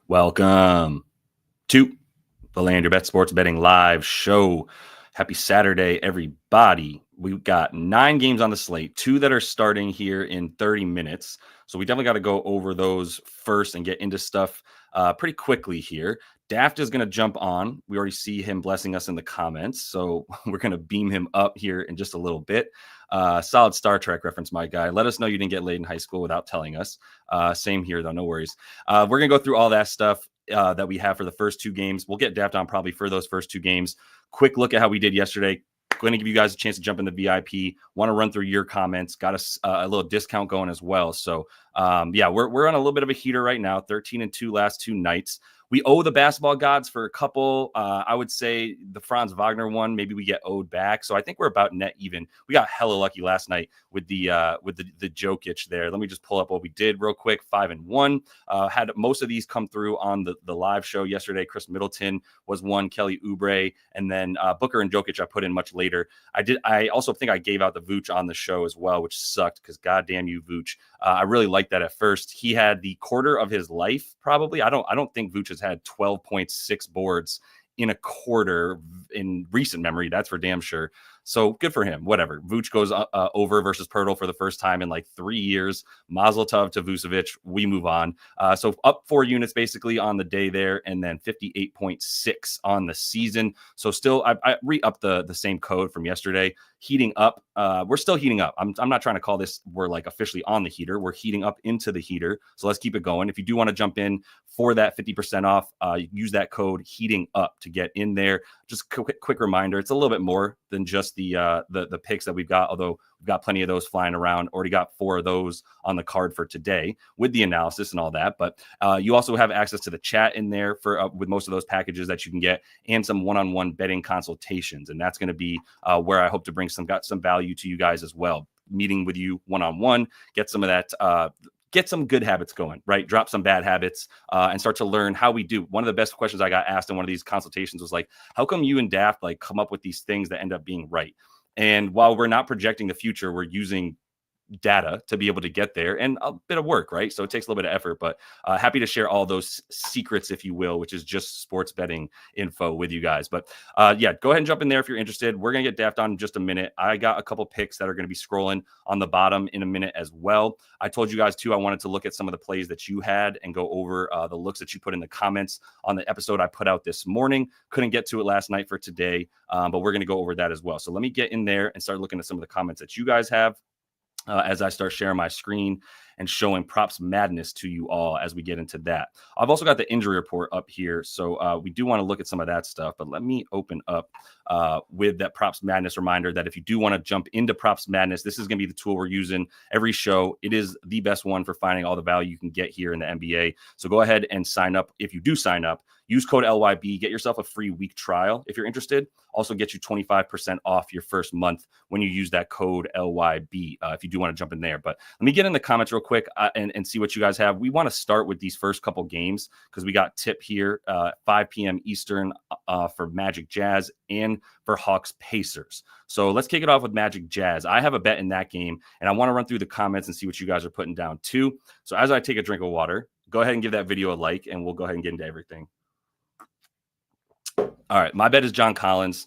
Welcome to the Land Your Bet Sports Betting Live Show. Happy Saturday, everybody. We've got 9 games on the slate, 2 that are starting here in 30 minutes. So we definitely got to go over those first and get into stuff pretty quickly here. Daft is going to jump on. We already see him blessing us in the comments. So we're going to beam him up here in just a little bit. Solid Star Trek reference, my guy. Let us know you didn't get laid in high school without telling us. Same here, though. No worries. We're going to go through all that stuff that we have for the first 2 games. We'll get Daft on probably for those first 2 games. Quick look at how we did yesterday. Going to give you guys a chance to jump into VIP. Want to run through your comments. Got a little discount going as well. So, we're on a little bit of a heater right now. 13-2 last 2 nights. We owe the basketball gods for a couple. I would say the Franz Wagner one, maybe we get owed back. So I think we're about net even. We got hella lucky last night with the Jokic there. Let me just pull up what we did real quick. 5-1. Had most of these come through on the live show yesterday. Chris Middleton was one. Kelly Oubre, and then Booker and Jokic I put in much later. I also think I gave out the Vooch on the show as well, which sucked because goddamn you, Vooch. I really liked that at first. He had the quarter of his life probably. I don't think Vooch has had 12.6 boards in a quarter in recent memory. That's for damn sure. So good for him. Whatever. Vooch goes over versus Pirtle for the first time in like 3 years. Mazel tov to Vucevic. We move on. So up 4 units basically on the day there, and then 58.6 on the season. So still, I re-upped the same code from yesterday. Heating up. We're still heating up. I'm not trying to call this we're like officially on the heater. We're heating up into the heater. So let's keep it going. If you do want to jump in for that 50% off, use that code heating up to get in there. Just quick reminder, it's a little bit more than just the picks that we've got, although we've got plenty of those flying around. Already got 4 of those on the card for today with the analysis and all that. But you also have access to the chat in there for with most of those packages that you can get, and some one-on-one betting consultations. And that's going to be where I hope to bring some value to you guys as well. Meeting with you one-on-one, get some of that. Get some good habits going, right? Drop some bad habits and start to learn how we do. One of the best questions I got asked in one of these consultations was like, how come you and Daft like come up with these things that end up being right? And while we're not projecting the future, we're using data to be able to get there, and a bit of work, right? So it takes a little bit of effort, but happy to share all those secrets, if you will, which is just sports betting info with you guys. But go ahead and jump in there if you're interested. We're going to get Daft on in just a minute. I got a couple picks that are going to be scrolling on the bottom in a minute as well. I told you guys too, I wanted to look at some of the plays that you had and go over the looks that you put in the comments on the episode I put out this morning. Couldn't get to it last night for today, but we're going to go over that as well. So let me get in there and start looking at some of the comments that you guys have. As I start sharing my screen and showing props madness to you all as we get into that. I've also got the injury report up here, so we do want to look at some of that stuff, but let me open up with that props madness reminder that if you do want to jump into props madness, this is going to be the tool we're using every show. It is the best one for finding all the value you can get here in the NBA. So go ahead and sign up. If you do sign up, use code LYB, get yourself a free week trial if you're interested. Also get you 25% off your first month when you use that code LYB if you do want to jump in there. But let me get in the comments real quick and see what you guys have. We want to start with these first couple games because we got tip here 5 p.m. Eastern for Magic Jazz and for Hawks Pacers. So let's kick it off with Magic Jazz. I have a bet in that game, and I want to run through the comments and see what you guys are putting down too. So as I take a drink of water, go ahead and give that video a like, and we'll go ahead and get into everything. All right, my bet is John Collins.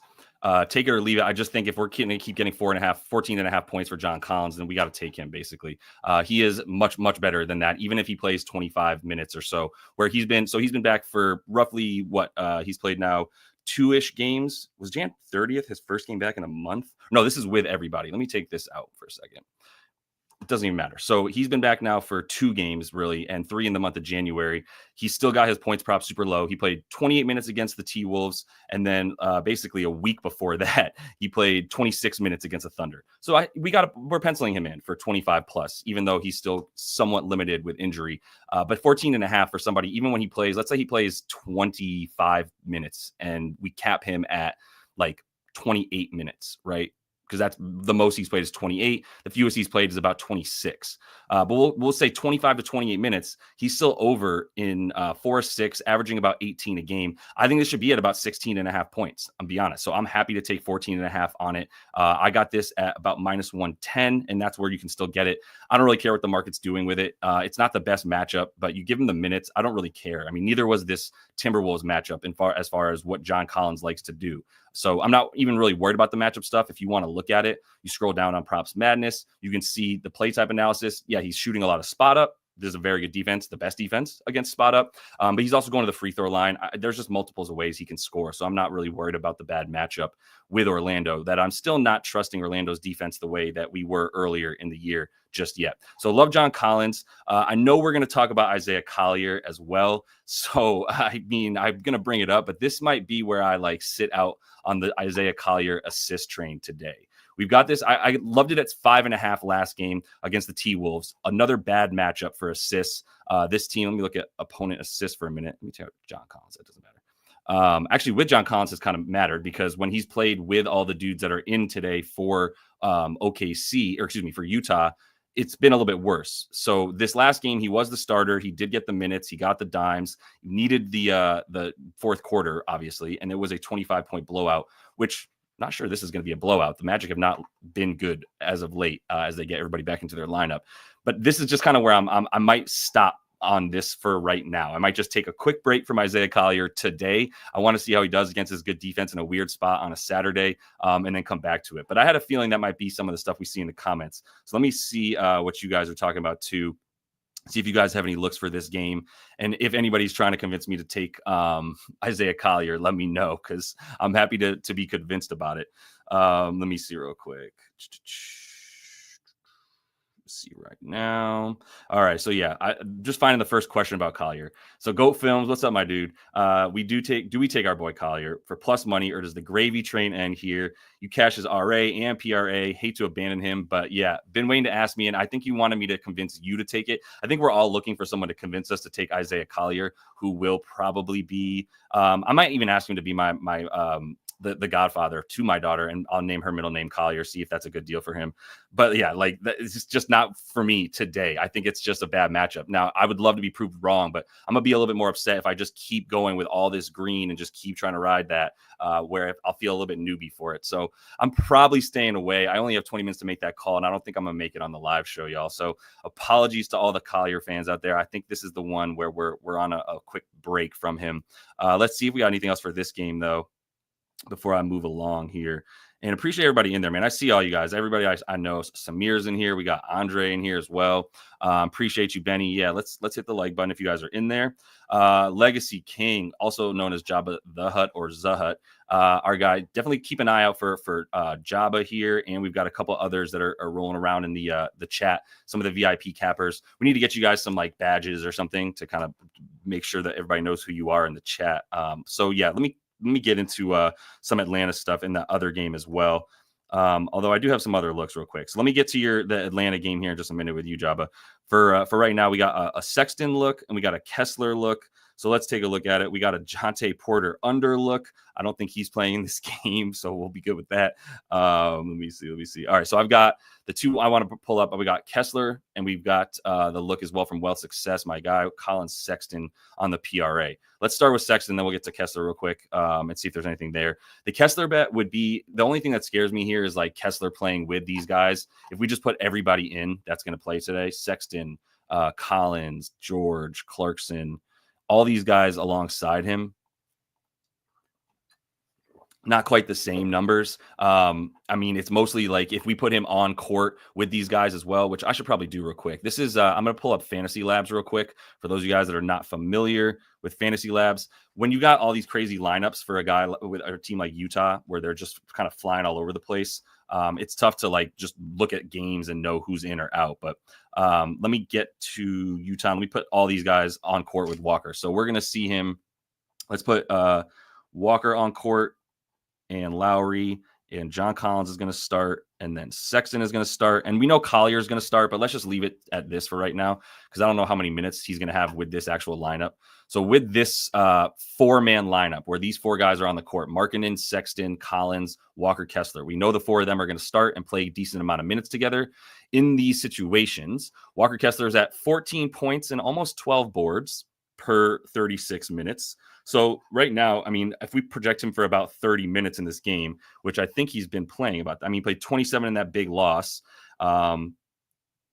Take it or leave it. I just think if we're going to keep getting 14.5 points for John Collins, then we got to take him basically. He is much, much better than that, even if he plays 25 minutes or so, where he's been. So he's been back for roughly he's played now 2-ish games. Was Jan 30th his first game back in a month? No, this is with everybody. Let me take this out for a second. It doesn't even matter. So he's been back now for 2 games, really, and 3 in the month of January. He's still got his points prop super low. He played 28 minutes against the T-Wolves, and then basically a week before that, he played 26 minutes against the Thunder. So we're penciling him in for 25 plus, even though he's still somewhat limited with injury. But 14.5 for somebody, even when he plays, let's say he plays 25 minutes, and we cap him at like 28 minutes, right? because that's the most he's played is 28. The fewest he's played is about 26. But we'll say 25 to 28 minutes. He's still over in 4-6, averaging about 18 a game. I think this should be at about 16 and a half points. I'm be honest. So I'm happy to take 14 and a half on it. I got this at about minus 110, and that's where you can still get it. I don't really care what the market's doing with it. It's not the best matchup, but you give him the minutes. I don't really care. I mean, neither was this Timberwolves matchup as far as what John Collins likes to do. So I'm not even really worried about the matchup stuff. If you want to look at it, you scroll down on Props Madness. You can see the play type analysis. Yeah, he's shooting a lot of spot up. There's a very good defense, the best defense against spot up. But he's also going to the free throw line. There's just multiples of ways he can score. So I'm not really worried about the bad matchup with Orlando, that I'm still not trusting Orlando's defense the way that we were earlier in the year just yet. So love John Collins. I know we're going to talk about Isaiah Collier as well. So, I mean, I'm going to bring it up, but this might be where I like sit out on the Isaiah Collier assist train today. We've got this. I loved it at 5.5 last game against the T-Wolves. Another bad matchup for assists. This team, let me look at opponent assists for a minute. Let me tell you John Collins. It doesn't matter. Actually, with John Collins, has kind of mattered because when he's played with all the dudes that are in today for for Utah, it's been a little bit worse. So this last game, he was the starter. He did get the minutes. He got the dimes. He needed the fourth quarter, obviously, and it was a 25-point blowout, which not sure this is going to be a blowout. The Magic have not been good as of late as they get everybody back into their lineup. But this is just kind of where I might stop on this for right now. I might just take a quick break from Isaiah Collier today. I want to see how he does against his good defense in a weird spot on a Saturday, and then come back to it. But I had a feeling that might be some of the stuff we see in the comments. So let me see what you guys are talking about too. See if you guys have any looks for this game. And if anybody's trying to convince me to take Isaiah Collier, let me know, because I'm happy to be convinced about it. Let me see real quick. See right now. All right. So yeah, I just finding the first question about Collier. So Goat Films, what's up, my dude? Do we take our boy Collier for plus money, or does the gravy train end here? You cash his RA and PRA. Hate to abandon him, but yeah, been waiting to ask me, and I think you wanted me to convince you to take it. I think we're all looking for someone to convince us to take Isaiah Collier, who will probably be. I might even ask him to be my the godfather to my daughter, and I'll name her middle name Collier, see if that's a good deal for him. But yeah, like it's just not for me today. I think it's just a bad matchup. Now, I would love to be proved wrong, but I'm gonna be a little bit more upset if I just keep going with all this green and just keep trying to ride that, where I'll feel a little bit newbie for it. So I'm probably staying away. I only have 20 minutes to make that call, and I don't think I'm gonna make it on the live show, y'all. So apologies to all the Collier fans out there. I think this is the one where we're on a quick break from him. Let's see if we got anything else for this game though, before I move along here. And appreciate everybody in there, man. I see all you guys. Everybody I know. Samir's in here. We got Andre in here as well. Appreciate you, Benny. Yeah, let's hit the like button if you guys are in there. Legacy King, also known as Jabba the Hutt or Zahut. Our guy, definitely keep an eye out for Jabba here. And we've got a couple others that are rolling around in the chat. Some of the VIP cappers. We need to get you guys some like badges or something to kind of make sure that everybody knows who you are in the chat. So yeah, let me get into some Atlanta stuff in the other game as well. Although I do have some other looks real quick. So let me get to the Atlanta game here in just a minute with you, Jabba. For right now, we got a Sexton look and we got a Kessler look. So let's take a look at it. We got a Jonte Porter under look. I don't think he's playing in this game, so we'll be good with that. Let me see. All right, so I've got the two I want to pull up. We got Kessler, and we've got the look as well from Wealth Success, my guy, Colin Sexton on the PRA. Let's start with Sexton, then we'll get to Kessler real quick and see if there's anything there. The Kessler bet would be, the only thing that scares me here is like Kessler playing with these guys. If we just put everybody in that's going to play today, Sexton, Collins, George, Clarkson, all these guys alongside him, not quite the same numbers. I mean, it's mostly like if we put him on court with these guys as well, which I should probably do real quick. This is, I'm going to pull up Fantasy Labs real quick for those of you guys that are not familiar with Fantasy Labs. When you got all these crazy lineups for a guy with a team like Utah, where they're just kind of flying all over the place, it's tough to like just look at games and know who's in or out. But let me get to Utah. Let me put all these guys on court with Walker. So we're going to see him. Let's put Walker on court and Lowry and John Collins is going to start, and then Sexton is going to start, and we know Collier is going to start, but let's just leave it at this for right now because I don't know how many minutes he's going to have with this actual lineup. So with this 4-man lineup where these 4 guys are on the court, Markkanen, Sexton, Collins, Walker, Kessler, we know the 4 of them are going to start and play a decent amount of minutes together. In these situations, Walker Kessler is at 14 points and almost 12 boards per 36 minutes. So right now, I mean, if we project him for about 30 minutes in this game, which I think he's been playing about, I mean, he played 27 in that big loss,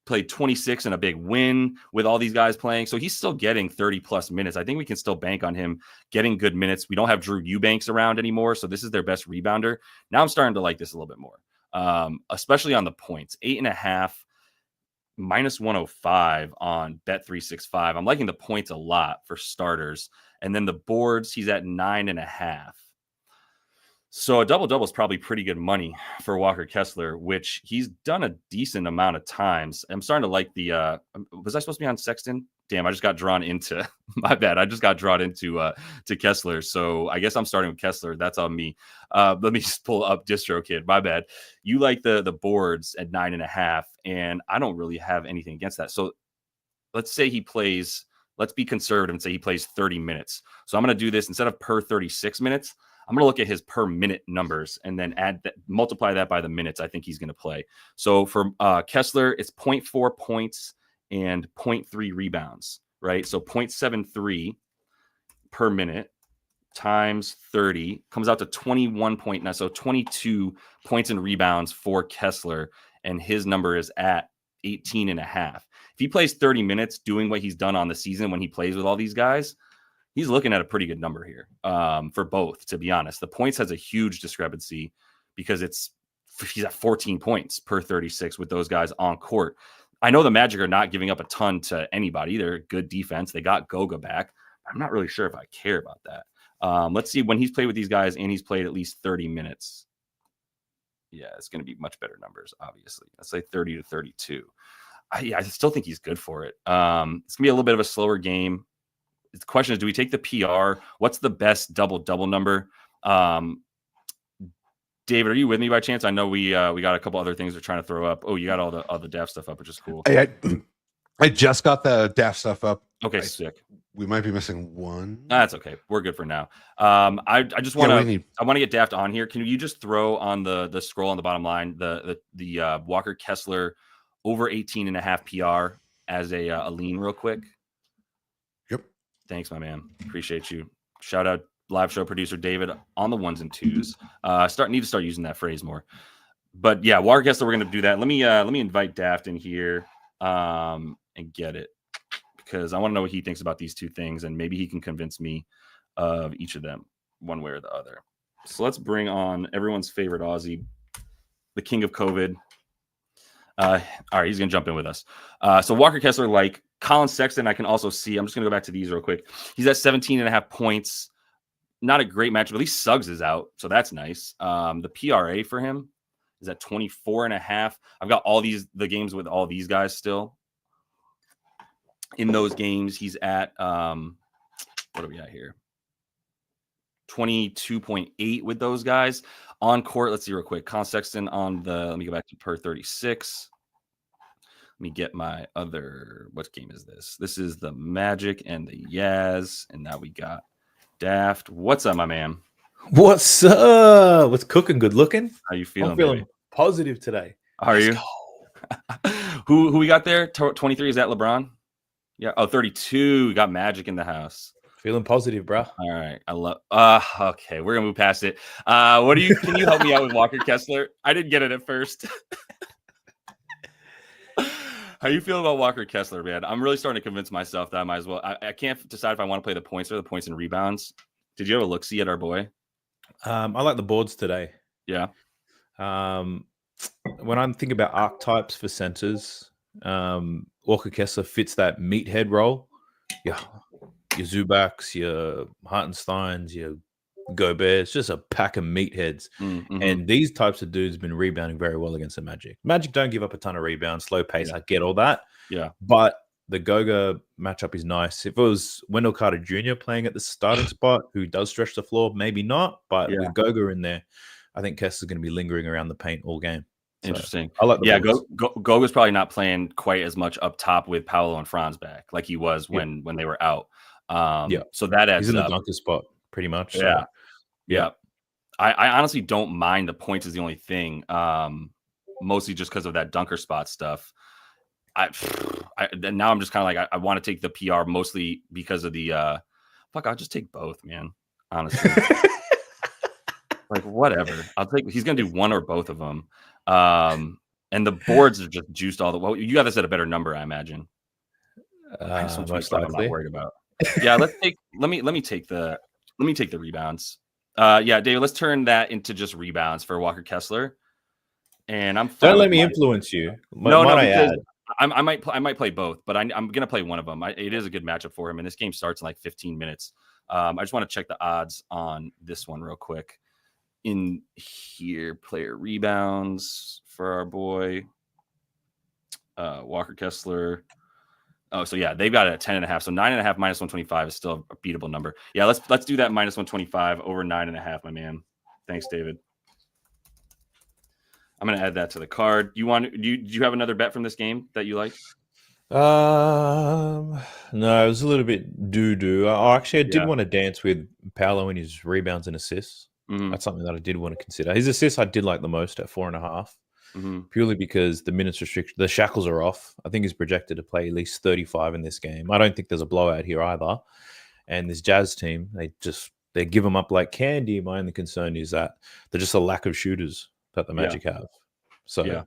played 26 in a big win with all these guys playing. So he's still getting 30 plus minutes. I think we can still bank on him getting good minutes. We don't have Drew Eubanks around anymore. So this is their best rebounder. Now I'm starting to like this a little bit more, especially on the points. 8.5, minus 105 on Bet365. I'm liking the points a lot for starters. And then the boards, he's at 9.5. So a double-double is probably pretty good money for Walker Kessler, which he's done a decent amount of times. I'm starting to like the was I supposed to be on Sexton? Damn, I just got drawn into my bad. I just got drawn into to Kessler. So I guess I'm starting with Kessler. That's on me. Let me just pull up DistroKid. My bad. You like the boards at 9.5, and I don't really have anything against that. So let's say he plays, let's be conservative and say he plays 30 minutes. So I'm going to do this instead of per 36 minutes. I'm going to look at his per minute numbers and then multiply that by the minutes I think he's going to play. So for Kessler, it's 0.4 points and 0.3 rebounds, right? So 0.73 per minute times 30 comes out to 21.9. So 22 points and rebounds for Kessler, and his number is at 18.5. If he plays 30 minutes doing what he's done on the season when he plays with all these guys, he's looking at a pretty good number here for both, to be honest. The points has a huge discrepancy because he's at 14 points per 36 with those guys on court. I know the Magic are not giving up a ton to anybody. They're a good defense. They got Goga back. I'm not really sure if I care about that. Let's see when he's played with these guys and he's played at least 30 minutes. Yeah, it's going to be much better numbers, obviously. Let's say 30 to 32. I still think he's good for it. It's going to be a little bit of a slower game. The question is, do we take the PR? What's the best double-double number? David, are you with me by chance? I know we got a couple other things we're trying to throw up. Oh, you got all the Daft stuff up, which is cool. I just got the Daft stuff up. Okay, sick. We might be missing one. That's okay. We're good for now. I just want to I want to get Daft on here. Can you just throw on the scroll on the bottom line the Walker Kessler over 18.5 PR as a lean real quick? Yep. Thanks, my man. Appreciate you. Shout out live show producer David on the ones and twos. Need to start using that phrase more. But yeah, Walker Kessler, we're gonna do that. Let me invite Daft in here and get it, because I want to know what he thinks about these two things, and maybe he can convince me of each of them one way or the other. So let's bring on everyone's favorite Aussie, the king of COVID. All right, he's gonna jump in with us. So Walker Kessler, like Colin Sexton, I can also see. I'm just gonna go back to these real quick. He's at 17.5 points. Not a great match, but at least Suggs is out, so that's nice. The PRA for him is at 24.5. I've got the games with all these guys still. In those games, he's at what are we at here? 22.8 with those guys on court. Let's see real quick. Colin Sexton let me go back to per 36. Let me get my other, what game is this? This is the Magic and the Yaz, and now we got Daft. What's up, my man? What's up? What's cooking? Good looking? How you feeling? I'm feeling baby? Positive today. How are you? Who we got there? 23, is that LeBron? Yeah. Oh, 32. We got Magic in the house. Feeling positive, bro. All right. I love okay, we're gonna move past it. Can you help me out with Walker Kessler? I didn't get it at first. How you feel about Walker Kessler, man? I'm really starting to convince myself that I might as well. I can't decide if I want to play the points or the points and rebounds. Did you have a look-see at our boy? I like the boards today. Yeah. When I'm thinking about archetypes for centers, Walker Kessler fits that meathead role. Yeah. Your Zubaks, your Hartensteins, your Gobert's, just a pack of meatheads. Mm-hmm. And these types of dudes have been rebounding very well against the Magic. Magic don't give up a ton of rebounds, slow pace. Yeah. I get all that. Yeah. But the Goga matchup is nice. If it was Wendell Carter Jr. playing at the starting spot, who does stretch the floor, maybe not. But with Goga in there, I think Kessler's going to be lingering around the paint all game. So, Interesting. I like the Yeah, Bullets. Goga's probably not playing quite as much up top with Paolo and Franz back like he was when they were out. So that adds He's in the up. dunker spot pretty much. So, Yeah. Yeah. I honestly don't mind the points is the only thing. Mostly just because of that dunker spot stuff. Now I'm just kind of like I want to take the PR mostly because of the I'll just take both, man. Honestly. Like whatever. He's gonna do one or both of them. And the boards are just juiced all the way. You got this at a better number, I imagine. Most I'm likely. not worried about. Yeah, let me take the rebounds. Yeah, Dave, let's turn that into just rebounds for Walker Kessler. And I'm fine. Don't let me influence you. Because I might play both, but I'm gonna play one of them. It is a good matchup for him, and this game starts in like 15 minutes. I just want to check the odds on this one real quick. In here, player rebounds for our boy Walker Kessler. Oh, so yeah, they've got it at 10.5. So 9.5 minus 125 is still a beatable number. Yeah, let's do that minus 125 over 9.5, my man. Thanks, David. I'm gonna add that to the card. Do you have another bet from this game that you like? No, it was a little bit doo-doo. I did want to dance with Paolo and his rebounds and assists. Mm-hmm. That's something that I did want to consider. His assists I did like the most at 4.5, purely because the minutes restriction, the shackles are off. I think he's projected to play at least 35 in this game. I don't think there's a blowout here either. And this Jazz team, they give them up like candy. My only concern is that they're just a lack of shooters that the Magic have. So yeah,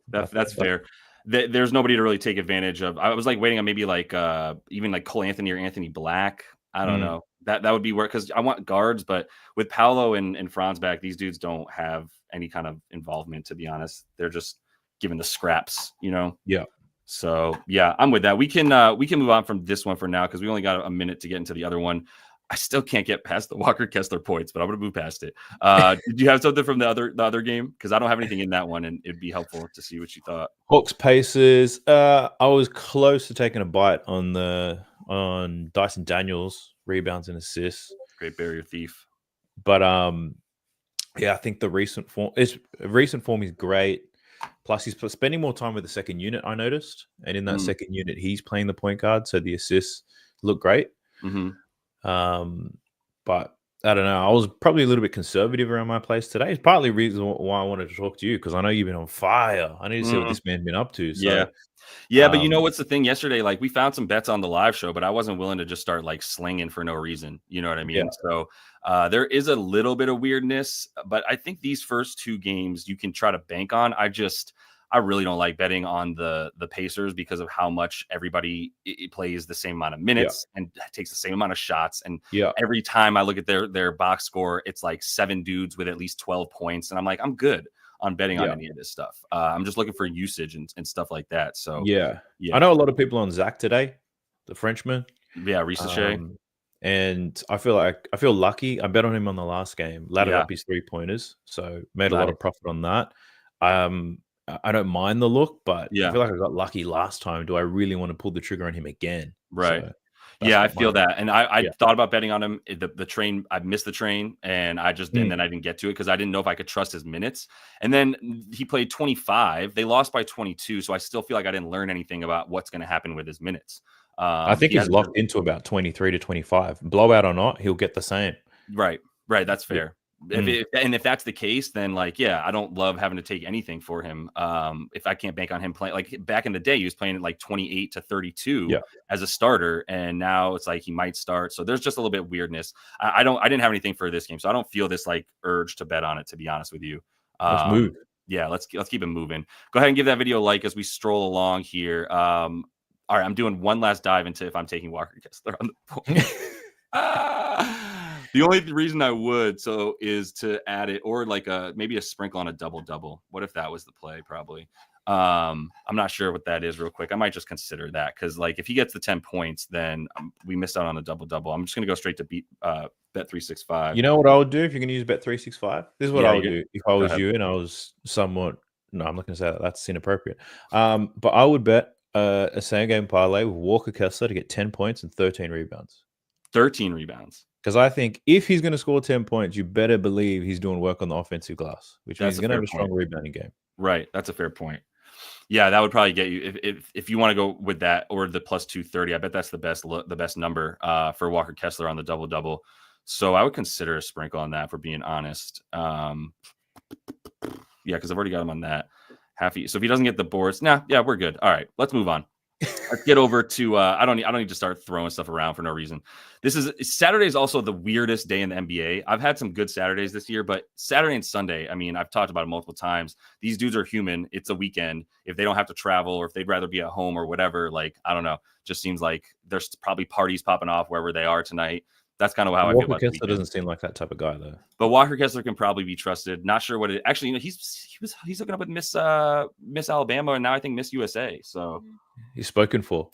that's fair. There's nobody to really take advantage of. I was like waiting on maybe like even like Cole Anthony or Anthony Black. I don't know. That would be where, because I want guards, but with Paolo and Franz back, these dudes don't have any kind of involvement, to be honest. They're just given the scraps, you know? Yeah. So yeah, I'm with that. We can move on from this one for now because we only got a minute to get into the other one. I still can't get past the Walker Kessler points, but I'm going to move past it. Did you have something from the other game? Because I don't have anything in that one, and it'd be helpful to see what you thought. Hawks Pacers. I was close to taking a bite on Dyson Daniels rebounds and assists. Great barrier thief. But I think the recent form is great. Plus, he's spending more time with the second unit, I noticed, and in that second unit, he's playing the point guard, so the assists look great. But I don't know. I was probably a little bit conservative around my place today. It's partly the reason why I wanted to talk to you, because I know you've been on fire. I need to see what this man's been up to. So, yeah. But you know what's the thing? Yesterday, like we found some bets on the live show, but I wasn't willing to just start like slinging for no reason. You know what I mean? Yeah. So there is a little bit of weirdness, but I think these first two games you can try to bank on. I really don't like betting on the Pacers because of how much everybody plays the same amount of minutes and takes the same amount of shots. And every time I look at their box score, it's like 7 dudes with at least 12 points. And I'm like, I'm good on betting on any of this stuff. I'm just looking for usage and stuff like that. So yeah. I know a lot of people on Zach today, the Frenchman. Yeah, Reese Shea. And I feel lucky. I bet on him on the last game, laddered up his 3-pointers, so made a lot of profit on that. I don't mind the look, but I feel like I got lucky last time. Do I really want to pull the trigger on him again? Right. So I feel that. And I thought about betting on him. The train, I missed the train, and and then I didn't get to it because I didn't know if I could trust his minutes. And then he played 25. They lost by 22. So I still feel like I didn't learn anything about what's going to happen with his minutes. I think he's locked into about 23 to 25. Blowout or not, he'll get the same. Right. That's fair. If that's the case, then I don't love having to take anything for him. If I can't bank on him playing, like back in the day, he was playing at like 28 to 32 as a starter, and now it's like he might start. So there's just a little bit of weirdness. I didn't have anything for this game, so I don't feel this like urge to bet on it, to be honest with you. Let's move. Yeah, let's keep it moving. Go ahead and give that video a like as we stroll along here. All right, I'm doing one last dive into if I'm taking Walker Kessler on the point. The only reason I would is to add it, or like maybe a sprinkle on a double-double. What if that was the play? Probably. I'm not sure what that is real quick. I might just consider that because if he gets the 10 points, then we missed out on a double-double. I'm just going to go straight to Bet365. You know what I would do if you're going to use Bet365? This is what I would do if I was you and I was somewhat... No, I'm not going to say that. That's inappropriate. But I would bet a same-game parlay with Walker Kessler to get 10 points and 13 rebounds. 13 rebounds. Because I think if he's going to score 10 points, you better believe he's doing work on the offensive glass, which means he's going to have a strong rebounding game. Right. That's a fair point. Yeah, that would probably get you if you want to go with that or the plus 230. I bet that's the best number for Walker Kessler on the double-double. So I would consider a sprinkle on that, for being honest. Yeah, because I've already got him on that. So if he doesn't get the boards, we're good. All right, let's move on. Let's get over to I don't need to start throwing stuff around for no reason. Saturday is also the weirdest day in the NBA. I've had some good Saturdays this year, but Saturday and Sunday, I mean, I've talked about it multiple times. These dudes are human. It's a weekend. If they don't have to travel or if they'd rather be at home or whatever, like, I don't know, just seems like there's probably parties popping off wherever they are tonight. That's kind of how I feel about Walker Kessler doesn't seem like that type of guy, though. But Walker Kessler can probably be trusted. Not sure what it actually. He's hooking up with Miss Alabama and now I think Miss USA. So he's spoken for.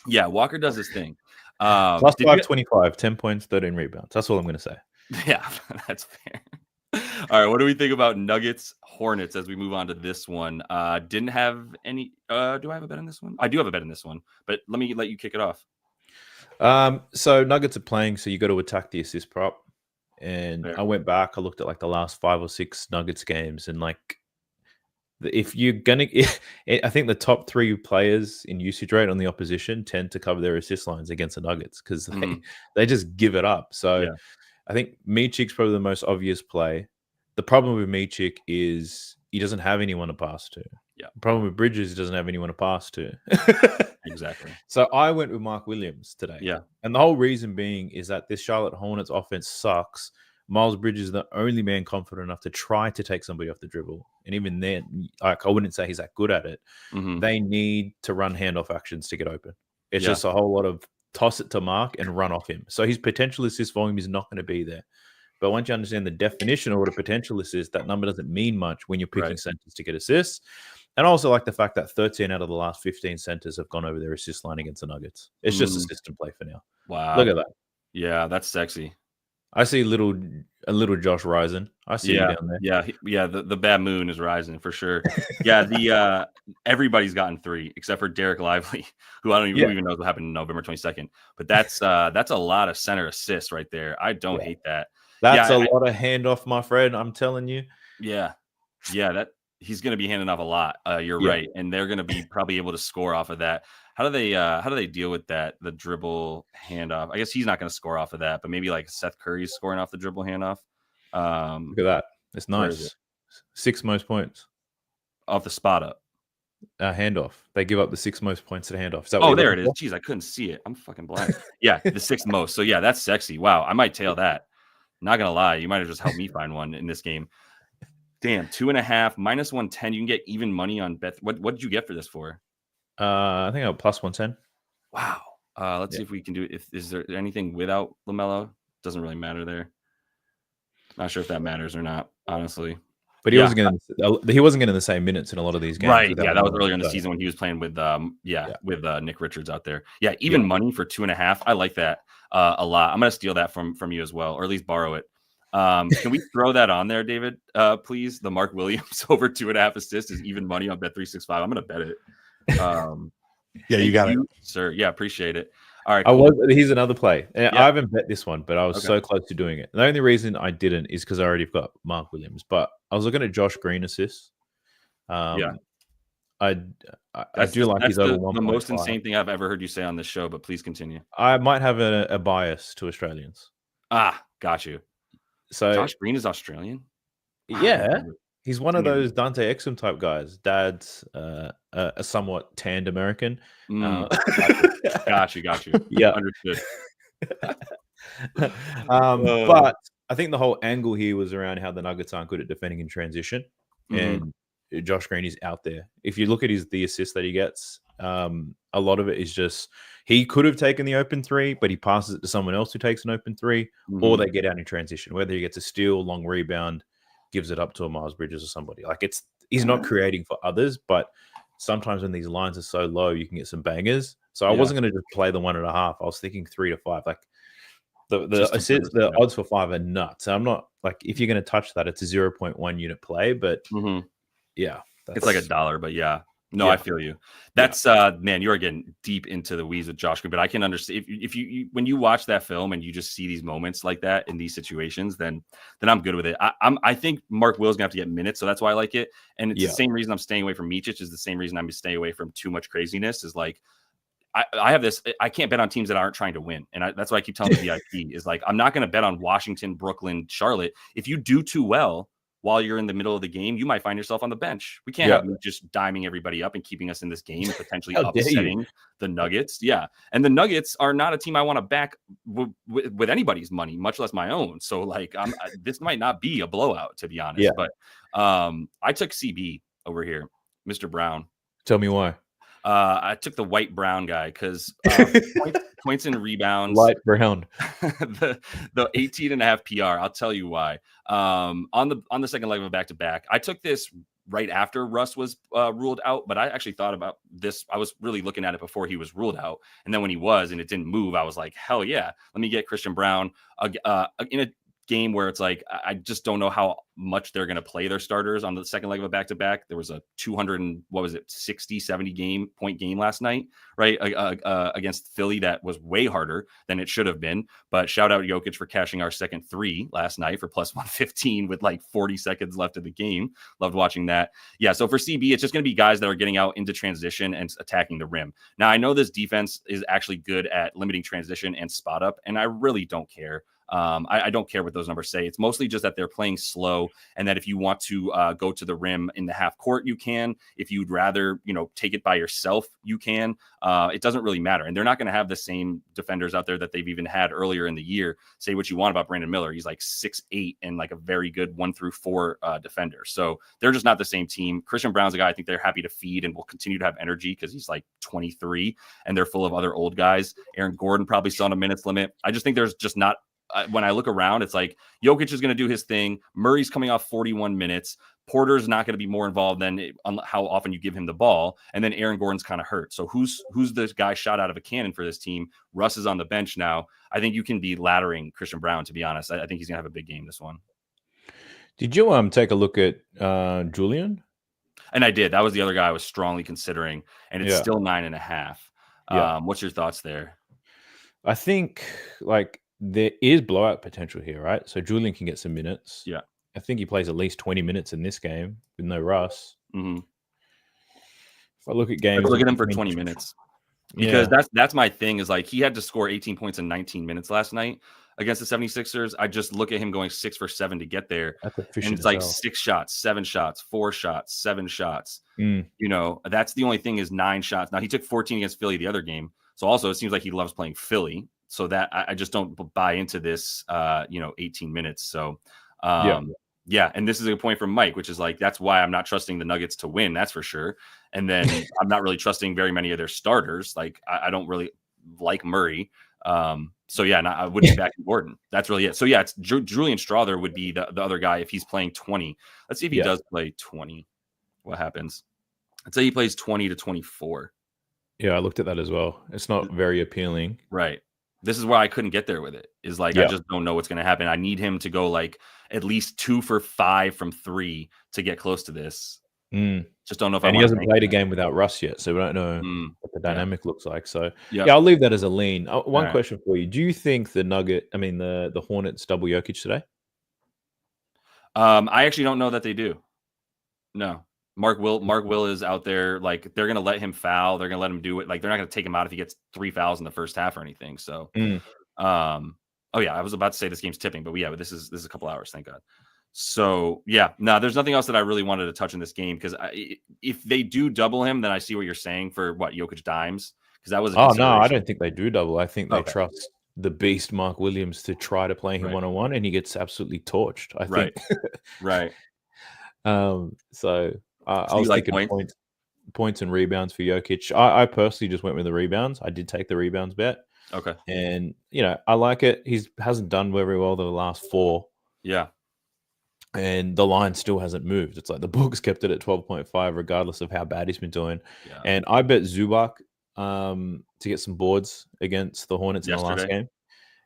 Yeah, Walker does his thing. Plus 525, 10 points, 13 rebounds. That's all I'm going to say. Yeah, that's fair. All right, what do we think about Nuggets Hornets as we move on to this one? Didn't have any. Do I have a bet in this one? I do have a bet in this one, but let you kick it off. So Nuggets are playing, so you got to attack the assist prop. And I went back, I looked at like the last 5 or 6 Nuggets games, and like if you're gonna, I think the top 3 players in usage rate on the opposition tend to cover their assist lines against the Nuggets because they just give it up. So I think Micić's probably the most obvious play. The problem with Micić is he doesn't have anyone to pass to. Yeah. The problem with Bridges, he doesn't have anyone to pass to. Exactly. So I went with Mark Williams today. Yeah. And the whole reason being is that this Charlotte Hornets offense sucks. Miles Bridges is the only man confident enough to try to take somebody off the dribble. And even then, like, I wouldn't say he's that good at it. They need to run handoff actions to get open. It's just a whole lot of toss it to Mark and run off him. So his potential assist volume is not going to be there. But once you understand the definition of what a potential assist, that number doesn't mean much when you're picking centers to get assists. And I also like the fact that 13 out of the last 15 centers have gone over their assist line against the Nuggets. It's just a system play for now. Wow. Look at that. Yeah, that's sexy. I see a little Josh rising. I see you down there. Yeah. The bad moon is rising for sure. Yeah, everybody's gotten 3 except for Derek Lively, who I don't even know what happened November 22nd. But that's a lot of center assists right there. I don't hate that. That's a lot of handoff, my friend. I'm telling you. Yeah, that he's going to be handing off a lot. You're right, and they're going to be probably able to score off of that. How do they deal with that? The dribble handoff. I guess he's not going to score off of that, but maybe like Seth Curry's scoring off the dribble handoff. Look at that. It's nice. 6 most points off the spot up. Handoff. They give up the 6 most points to handoff. There it is. Jeez, I couldn't see it. I'm fucking blind. Yeah, the 6th most. So yeah, that's sexy. Wow, I might tail that. Not gonna lie, you might have just helped me find one in this game. Damn, 2.5 minus 110. You can get even money on bet. What did you get for this for? I think I got plus 110. Wow. Let's see if we can do it. Is there anything without LaMelo? Doesn't really matter there. Not sure if that matters or not, honestly. But he wasn't getting the same minutes in a lot of these games. Right. Yeah, that was earlier in the season when he was playing with Nick Richards out there. Yeah, even money for 2.5. I like that a lot. I'm gonna steal that from you as well, or at least borrow it. Can we throw that on there, David? Please. The Mark Williams over 2.5 assists is even money on Bet365. I'm gonna bet it. Yeah, you got it, sir. Yeah, appreciate it. All right. Cool. Here's another play. I haven't bet this one, but I was so close to doing it. The only reason I didn't is because I already got Mark Williams. But I was looking at Josh Green assists. I do like his over 1.5. The most insane thing I've ever heard you say on this show. But please continue. I might have a bias to Australians. Got you. So Josh Green is Australian. Yeah, he's one of those Dante Exum type guys. Dad's a somewhat tanned American. Got you. Yeah, understood. But I think the whole angle here was around how the Nuggets aren't good at defending in transition, and Josh Green is out there. If you look at the assists that he gets, a lot of it is just he could have taken the open 3, but he passes it to someone else who takes an open 3, or they get out in transition. Whether he gets a steal, long rebound, gives it up to a Miles Bridges or somebody. Like he's not creating for others, but sometimes when these lines are so low, you can get some bangers. So I wasn't going to just play the 1.5. I was thinking 3 to 5. Like the odds for 5 are nuts. I'm not like if you're going to touch that, it's a 0.1 unit play, but yeah, it's like $1, but yeah. No, Yeah. I feel you. That's man, you are getting deep into the weeds with Josh Green, but I can understand if you when you watch that film and you just see these moments like that in these situations, then I'm good with it. I think Mark Will's gonna have to get minutes, so that's why I like it. And it's the same reason I'm staying away from Micic is the same reason I'm staying away from too much craziness. Is like I have this. I can't bet on teams that aren't trying to win, and that's why I keep telling the VIP is like I'm not going to bet on Washington, Brooklyn, Charlotte. If you do too well while you're in the middle of the game, you might find yourself on the bench. We can't have you just diming everybody up and keeping us in this game and potentially upsetting the Nuggets. Yeah, and the Nuggets are not a team I want to back with anybody's money, much less my own. So like, this might not be a blowout, to be honest. Yeah. But I took CB over here, Mr. Braun. Tell me why. I took the white brown guy because points and rebounds. Light brown. the 18.5 PR. I'll tell you why. On the second leg of a back-to-back, I took this right after Russ was ruled out, but I actually thought about this. I was really looking at it before he was ruled out. And then when he was and it didn't move, I was like, hell yeah, let me get Christian Braun in a game where it's like I just don't know how much they're going to play their starters on the second leg of a back-to-back. There was a 70 point game last night, right? Against Philly that was way harder than it should have been. But shout out Jokic for cashing our second 3 last night for plus 115 with like 40 seconds left of the game. Loved watching that. Yeah, so for CB, it's just going to be guys that are getting out into transition and attacking the rim. Now, I know this defense is actually good at limiting transition and spot up, and I really don't care. I don't care what those numbers say. It's mostly just that they're playing slow, and that if you want to go to the rim in the half court, you can. If you'd rather, take it by yourself, you can. It doesn't really matter. And they're not going to have the same defenders out there that they've even had earlier in the year. Say what you want about Brandon Miller. He's like 6'8" and like a very good 1-4 defender. So they're just not the same team. Christian Braun's a guy I think they're happy to feed and will continue to have energy because he's like 23 and they're full of other old guys. Aaron Gordon probably still on a minutes limit. I just think there's just not. When I look around, it's like Jokic is going to do his thing. Murray's coming off 41 minutes. Porter's not going to be more involved than how often you give him the ball. And then Aaron Gordon's kind of hurt. So who's this guy shot out of a cannon for this team? Russ is on the bench now. I think you can be laddering Christian Braun, to be honest. I think he's going to have a big game this one. Did you take a look at Julian? And I did. That was the other guy I was strongly considering. And it's still 9.5. What's your thoughts there? I think there is blowout potential here, right? So Julian can get some minutes. Yeah. I think he plays at least 20 minutes in this game with no Russ. Mm-hmm. If I look at games, look at him for 20 minutes. Because that's my thing is like he had to score 18 points in 19 minutes last night against the 76ers. I just look at him going 6 for 7 to get there. That's efficient. And it's like 6 shots, 7 shots, 4 shots, 7 shots. That's the only thing is 9 shots. Now he took 14 against Philly the other game. So also it seems like he loves playing Philly. So that I just don't buy into this, 18 minutes. So, and this is a point from Mike, which is like, that's why I'm not trusting the Nuggets to win. That's for sure. And then I'm not really trusting very many of their starters. Like I don't really like Murray. I wouldn't be backing Gordon. That's really it. So it's Julian Strawther would be the other guy if he's playing 20. Let's see if he does play 20. What happens? Let's say he plays 20 to 24. Yeah, I looked at that as well. It's not very appealing. Right. This is why I couldn't get there with it. Is like I just don't know what's going to happen. I need him to go like at least 2 for 5 from 3 to get close to this. Just don't know if he hasn't played a game without Russ yet, so we don't know what the dynamic looks like. So I'll leave that as a lean. One question for you: do you think the Hornets double Jokic today? I actually don't know that they do. No. Mark Will is out there. Like they're going to let him foul. They're going to let him do it. Like they're not going to take him out if he gets 3 fouls in the first half or anything. So, I was about to say this game's tipping, but this is a couple hours. Thank God. So there's nothing else that I really wanted to touch in this game because if they do double him, then I see what you're saying for Jokic dimes because that was. I don't think they do double. I think they trust the beast Mark Williams to try to play him one-on-one, and he gets absolutely torched. I think. Right. I was thinking points and rebounds for Jokic. I personally just went with the rebounds. I did take the rebounds bet. Okay. And, I like it. He hasn't done very well the last 4. Yeah. And the line still hasn't moved. It's like the books kept it at 12.5 regardless of how bad he's been doing. Yeah. And I bet Zubac to get some boards against the Hornets in the last game,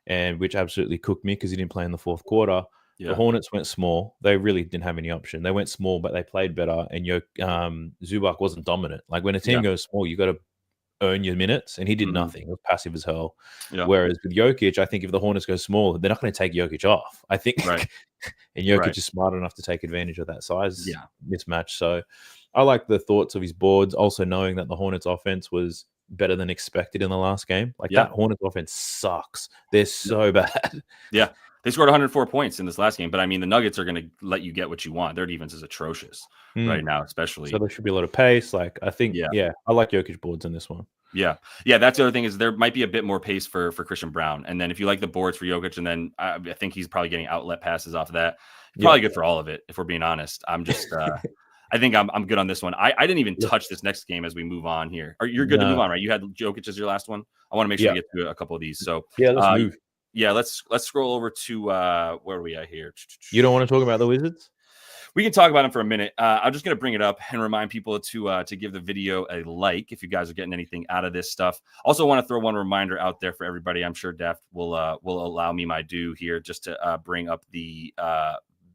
and which absolutely cooked me because he didn't play in the fourth quarter. The Hornets went small. They really didn't have any option. They went small, but they played better. And Zubac wasn't dominant. Like when a team goes small, you got to earn your minutes, and he did nothing. It was passive as hell. Yeah. Whereas with Jokic, I think if the Hornets go small, they're not going to take Jokic off. I think, and Jokic is smart enough to take advantage of that size mismatch. So I like the thoughts of his boards, also knowing that the Hornets offense was better than expected in the last game. Like that Hornets offense sucks. They're so bad. Yeah. They scored 104 points in this last game, but I mean, the Nuggets are going to let you get what you want. Their defense is atrocious right now, especially. So there should be a lot of pace. Like I think, I like Jokic boards in this one. Yeah. That's the other thing is there might be a bit more pace for Christian Brown. And then if you like the boards for Jokic, and then I think he's probably getting outlet passes off of that. Probably good for all of it, if we're being honest. I'm just I think I'm good on this one. I didn't even touch this next game as we move on here. You're good to move on, right? You had Jokic as your last one. I want to make sure we get to a couple of these. So let's move. Yeah, let's scroll over to where are we at here? You don't want to talk about the Wizards? We can talk about them for a minute. I'm just going to bring it up and remind people to give the video a like if you guys are getting anything out of this stuff. Also, want to throw one reminder out there for everybody. I'm sure Daft will allow me my due here just to bring up the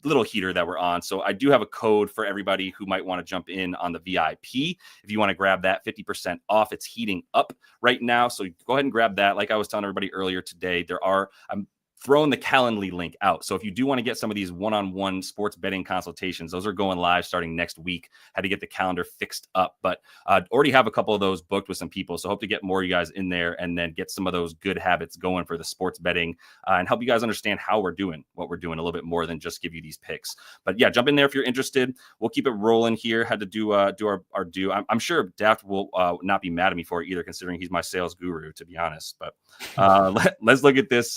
little heater that we're on. So I do have a code for everybody who might want to jump in on the VIP. If you want to grab that 50% off, it's heating up right now. So go ahead and grab that. Like I was telling everybody earlier today, I'm throwing the Calendly link out. So if you do want to get some of these one-on-one sports betting consultations, those are going live starting next week. Had to get the calendar fixed up, but already have a couple of those booked with some people. So hope to get more of you guys in there and then get some of those good habits going for the sports betting and help you guys understand how we're doing what we're doing a little bit more than just give you these picks. But yeah, jump in there if you're interested. We'll keep it rolling here. Had to do our due. I'm sure Daft will not be mad at me for it either, considering he's my sales guru, to be honest. But let's look at this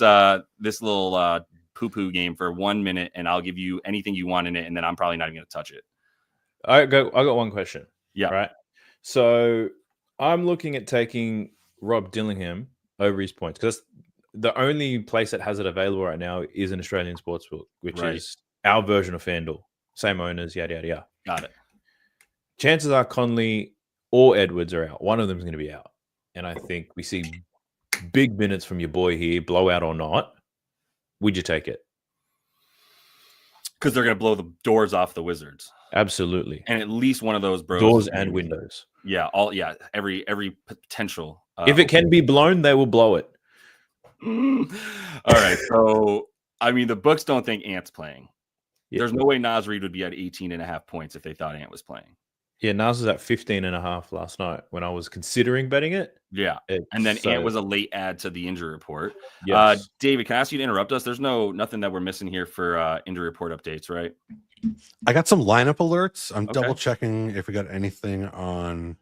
little poo-poo game for 1 minute, and I'll give you anything you want in it, and then I'm probably not even going to touch it. I got one question. Yeah. Right. So I'm looking at taking Rob Dillingham over his points because the only place that has it available right now is an Australian sportsbook, which is our version of FanDuel. Same owners, yada, yada, yada. Got it. Chances are Conley or Edwards are out. One of them is going to be out. And I think we see big minutes from your boy here, blowout or not. Would you take it? Because they're going to blow the doors off the Wizards. Absolutely. And at least one of those bros. Doors and windows. Yeah. Every potential. If it can be blown, they will blow it. All right. So, I mean, the books don't think Ant's playing. Yeah. There's no way Naz Reid would be at 18.5 points if they thought Ant was playing. Yeah, Naz was at 15.5 last night when I was considering betting it. Yeah. And then Ant was a late add to the injury report. Yes. David, can I ask you to interrupt us? There's nothing that we're missing here for injury report updates, right? I got some lineup alerts. I'm double checking if we got anything on.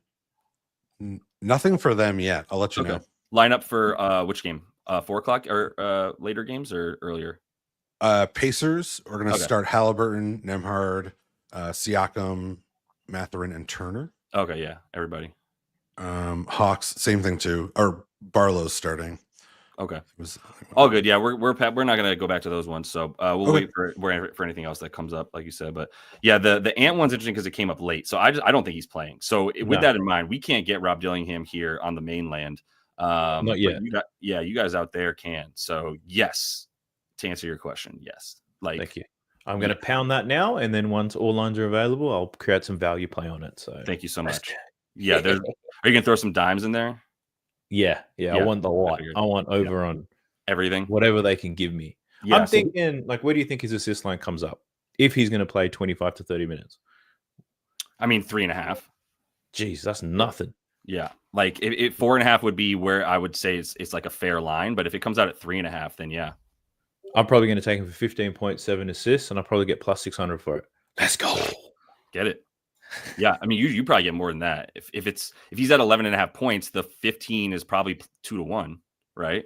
Nothing for them yet. I'll let you know. Lineup for which game? 4 o'clock or later games or earlier? Pacers. We're going to start Halliburton, Nembhard, Siakam, Mathurin, and Turner. Okay, yeah, everybody. Hawks, same thing too. Or Barlow's starting. Okay, all good. Yeah, we're not gonna go back to those ones. So we'll wait for anything else that comes up, like you said. But yeah, the Ant one's interesting because it came up late. So I don't think he's playing. So with that in mind, we can't get Rob Dillingham here on the mainland. Not yet. You guys out there can. So yes, to answer your question, yes. Thank you. I'm going to pound that now, and then once all lines are available, I'll create some value play on it. So thank you so much. Yeah, are you going to throw some dimes in there? Yeah. I want the lot. I want over on everything, whatever they can give me. Yeah, I'm thinking, where do you think his assist line comes up if he's going to play 25 to 30 minutes? I mean, 3.5. Jeez, that's nothing. Yeah, like if 4.5 would be where I would say it's like a fair line, but if it comes out at 3.5, then yeah. I'm probably going to take him for 15.7 assists, and I'll probably get plus 600 for it. Let's go. Get it. Yeah, I mean, you probably get more than that. If he's at 11.5 points, the 15 is probably 2 to 1, right?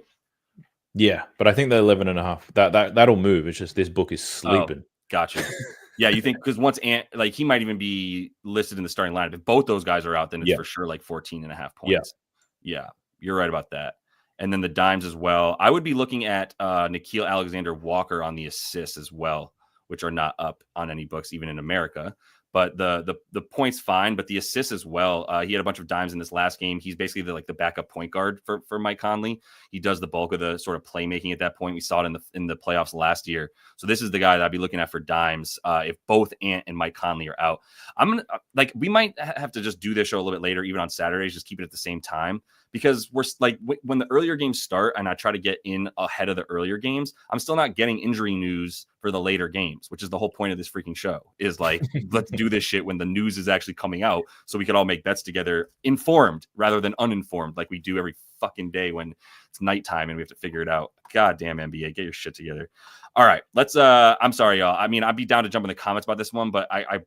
Yeah, but I think the 11.5 that'll move. It's just this book is sleeping. Oh, gotcha. Yeah, you think because once Ant, like he might even be listed in the starting lineup. If both those guys are out, then it's for sure like 14.5 points. Yeah, you're right about that. And then the dimes as well. I would be looking at Nickeil Alexander-Walker on the assists as well, which are not up on any books, even in America. but the points fine, but the assists as well. He had a bunch of dimes in this last game. He's basically the backup point guard for Mike Conley. He does the bulk of the sort of playmaking at that point. We saw it in the playoffs last year. So this is the guy that I'd be looking at for dimes if both Ant and Mike Conley are out. I'm gonna we might have to just do this show a little bit later, even on Saturdays, just keep it at the same time. Because we're when the earlier games start and I try to get in ahead of the earlier games, I'm still not getting injury news for the later games, which is the whole point of this freaking show is let's do this shit when the news is actually coming out so we can all make bets together informed rather than uninformed like we do every fucking day when it's nighttime and we have to figure it out. God damn NBA, get your shit together. All right, let's I'm sorry, y'all. I mean, I'd be down to jump in the comments about this one, but I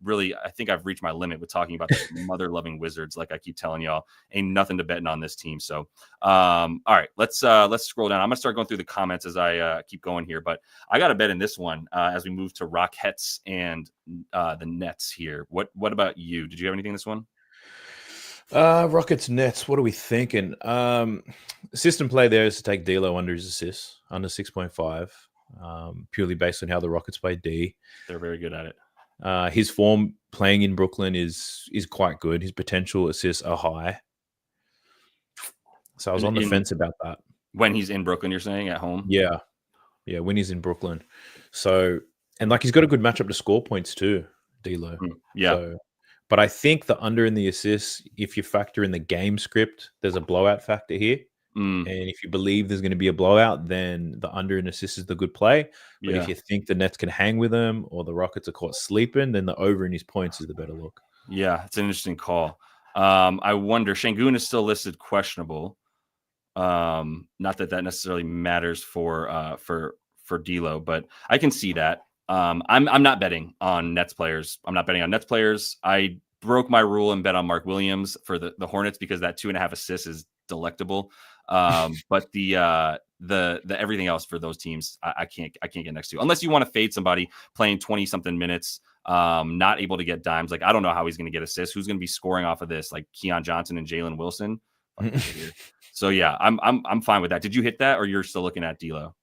think I've reached my limit with talking about the mother-loving Wizards. Like I keep telling y'all, ain't nothing to betting on this team. So all right, let's scroll down. I'm gonna start going through the comments as I keep going here, but I got a bet in this one as we move to Rockets and the Nets here. What about you? Did you have anything in this one? Rockets Nets. What are we thinking? System play there is to take D'Lo under his assists, under 6.5, purely based on how the Rockets play D. They're very good at it. His form playing in Brooklyn is quite good. His potential assists are high. So I was on the fence about that. When he's in Brooklyn, you're saying at home? Yeah, when he's in Brooklyn. So and he's got a good matchup to score points too, D'Lo. Yeah. So, but I think the under in the assists, if you factor in the game script, there's a blowout factor here. And if you believe there's going to be a blowout, then the under in assists is the good play. But if you think the Nets can hang with them or the Rockets are caught sleeping, then the over in his points is the better look. Yeah, it's an interesting call. I wonder, Şengün is still listed questionable. Not that necessarily matters for D'Lo, but I can see that. I'm not betting on Nets players. I broke my rule and bet on Mark Williams for the Hornets because that 2.5 assists is delectable. But the everything else for those teams, I can't get next to, unless you want to fade somebody playing 20 something minutes, not able to get dimes. Like, I don't know how he's going to get assists. Who's going to be scoring off of this? Like Keon Johnson and Jalen Wilson. So yeah, I'm fine with that. Did you hit that or you're still looking at D'Lo?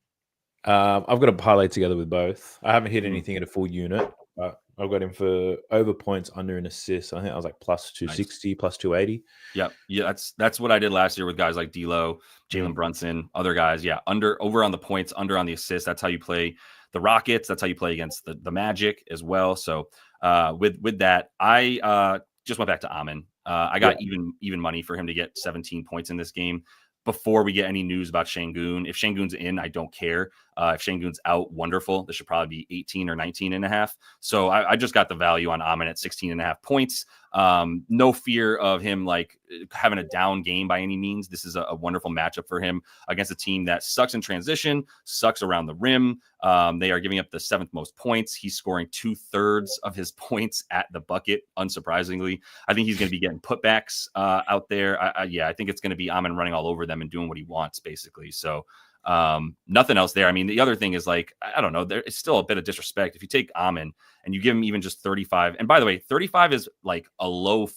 I've got a parlay together with both. I haven't hit anything at a full unit, but I've got him for over points, under an assist. I think I was like plus 260, nice. Plus 280. Yeah. That's what I did last year with guys like D'Lo, Jalen Brunson, other guys. Yeah, over on the points, under on the assists. That's how you play the Rockets. That's how you play against the Magic as well. So with that, I just went back to Amin. I got even money for him to get 17 points in this game before we get any news about Şengün. If Şengün's in, I don't care. If Şengün's out, wonderful. This should probably be 18 or 19.5. So I just got the value on Amin at 16.5 points. No fear of him like having a down game by any means. This is a wonderful matchup for him against a team that sucks in transition, sucks around the rim. They are giving up the 7th most points. He's scoring 2/3 of his points at the bucket. Unsurprisingly, I think he's going to be getting putbacks out there. I think it's going to be Amin running all over them and doing what he wants, basically. So nothing else there. I mean, the other thing is like, I don't know, it's still a bit of disrespect. If you take Amin and you give him even just 35, and by the way, 35 is like a low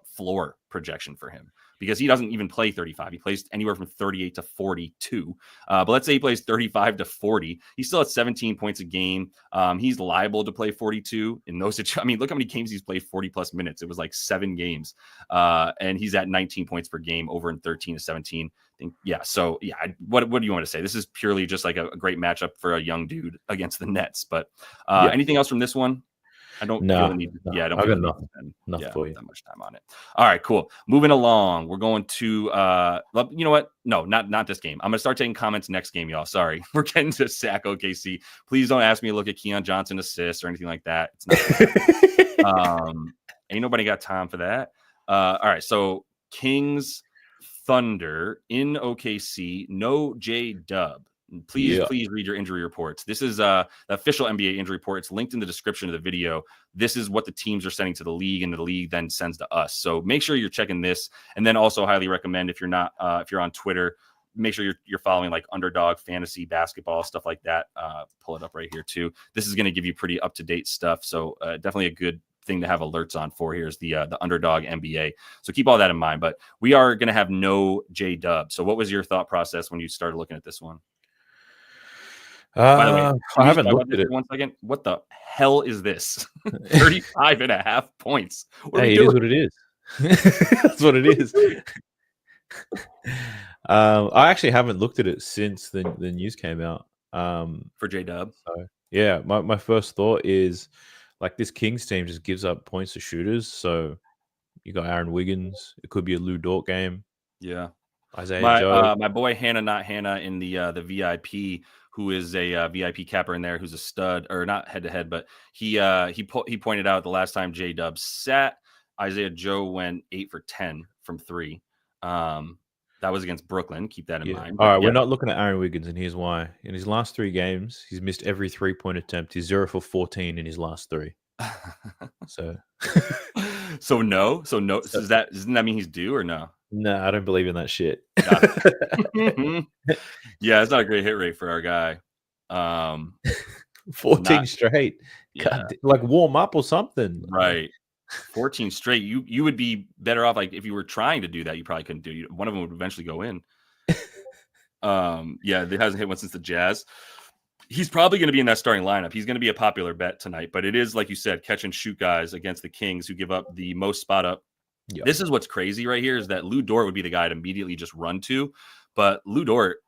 floor projection for him because he doesn't even play 35. He plays anywhere from 38 to 42. But let's say he plays 35 to 40. He's still at 17 points a game. He's liable to play 42 in those situations. I mean, look how many games he's played 40 plus minutes. It was like 7 games. And he's at 19 points per game over in 13 to 17. So what do you want to say? This is purely just like a great matchup for a young dude against the Nets. But anything else from this one? I don't I don't got nothing for you. That much time on it. All right, cool. Moving along, we're going to you know what? No, not this game. I'm gonna start taking comments next game, y'all. Sorry, we're getting to Sack OKC. Please don't ask me to look at Keon Johnson assists or anything like that. It's not. Ain't nobody got time for that. All right, so Kings Thunder in OKC. No J-Dub. Please read your injury reports. This is the official NBA injury report. It's linked in the description of the video. This is what the teams are sending to the league, and the league then sends to us. So make sure you're checking this. And then also highly recommend if you're not, if you're on Twitter, make sure you're following like Underdog, fantasy, basketball, stuff like that. Pull it up right here too. This is going to give you pretty up-to-date stuff. So definitely a good thing to have alerts on for here is the Underdog NBA. So keep all that in mind. But we are going to have no J-Dub. So what was your thought process when you started looking at this one? By the way, I haven't looked at it. 1 second. What the hell is this? 35.5 points. Hey, it is what it is. That's what it is. I actually haven't looked at it since the news came out. For J-Dub. So yeah, my first thought is like this Kings team just gives up points to shooters. So you got Aaron Wiggins. It could be a Lou Dort game. Yeah. Isaiah Joe. My boy Hannah, not Hannah, in the VIP, who is a VIP capper in there, who's a stud, or not head to head, but he pointed out the last time J-Dub sat, Isaiah Joe went 8 for 10 from 3. That was against Brooklyn. Keep that in mind. All right, we're not looking at Aaron Wiggins, and here's why. In his last 3 games, he's missed every 3-point attempt. He's 0 for 14 in his last 3. So, no. Doesn't that mean he's due or no? No, I don't believe in that shit. Yeah, it's not a great hit rate for our guy. 14 straight. Yeah. God, like warm up or something. Right. 14 straight. You would be better off, like, if you were trying to do that, you probably couldn't do it. One of them would eventually go in. Yeah, it hasn't hit one since the Jazz. He's probably going to be in that starting lineup. He's going to be a popular bet tonight, but it is, like you said, catch and shoot guys against the Kings who give up the most spot up. Yep. This is what's crazy right here is that Lou Dort would be the guy to immediately just run to, but Lou Dort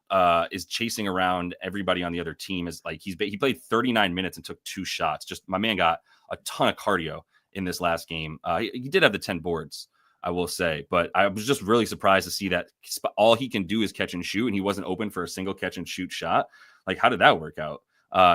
is chasing around everybody on the other team. Is like he played 39 minutes and took 2 shots. Just my man got a ton of cardio in this last game. He did have the 10 boards, I will say, but I was just really surprised to see that all he can do is catch and shoot, and he wasn't open for a single catch and shoot shot. Like, how did that work out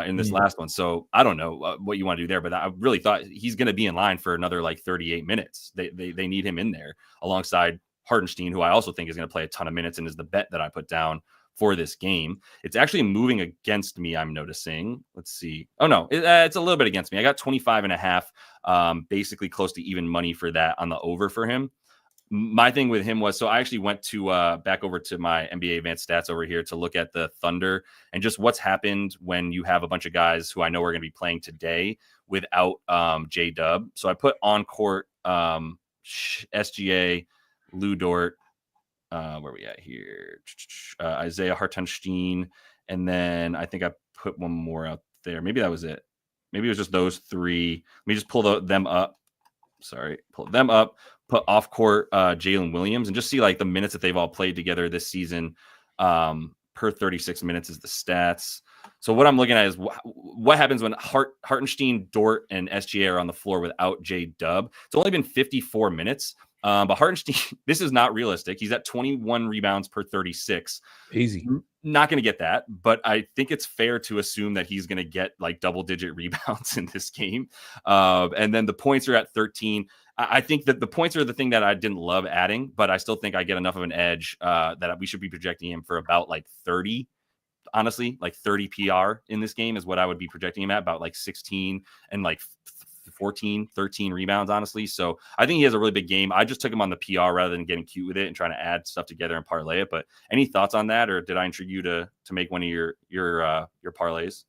in this last one? So I don't know what you want to do there, but I really thought he's going to be in line for another like 38 minutes. They need him in there alongside Hartenstein, who I also think is going to play a ton of minutes and is the bet that I put down for this game. It's actually moving against me, I'm noticing. Let's see. Oh, no, it's a little bit against me. I got 25.5, basically close to even money for that on the over for him. My thing with him was, so I actually went to back over to my NBA advanced stats over here to look at the Thunder and just what's happened when you have a bunch of guys who I know are going to be playing today without J-Dub. So I put on court SGA, Lou Dort, where we at here? Isaiah Hartenstein, and then I think I put one more out there. Maybe that was it. Maybe it was just those 3. Let me just pull them up. Pull them up. Put off court Jalen Williams and just see like the minutes that they've all played together this season. Per 36 minutes is the stats. So what I'm looking at is what happens when Hartenstein, Dort, and SGA are on the floor without J-Dub. It's only been 54 minutes. But Hartenstein, this is not realistic. He's at 21 rebounds per 36. Easy. Not going to get that, but I think it's fair to assume that he's going to get like double-digit rebounds in this game. And then the points are at 13. I think that the points are the thing that I didn't love adding, but I still think I get enough of an edge that we should be projecting him for about like 30. Honestly, like 30 PR in this game is what I would be projecting him at, about like 16 and like 14, 13 rebounds, honestly. So I think he has a really big game. I just took him on the PR rather than getting cute with it and trying to add stuff together and parlay it. But any thoughts on that, or did I intrigue you to make one of your parlays?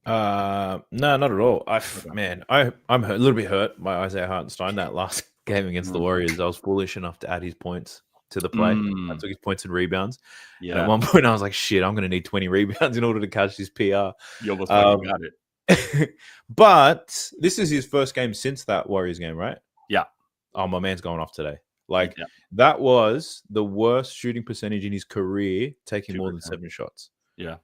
No, not at all. I'm a little bit hurt by Isaiah Hartenstein that last game against the Warriors. I was foolish enough to add his points to the play. I took his points and rebounds. Yeah. And at one point, I was like, "Shit, I'm going to need 20 rebounds in order to catch this PR." You almost got it. But this is his first game since that Warriors game, right? Yeah. Oh, my man's going off today. Like, that was the worst shooting percentage in his career, taking 2%. More than 7 shots. Yeah,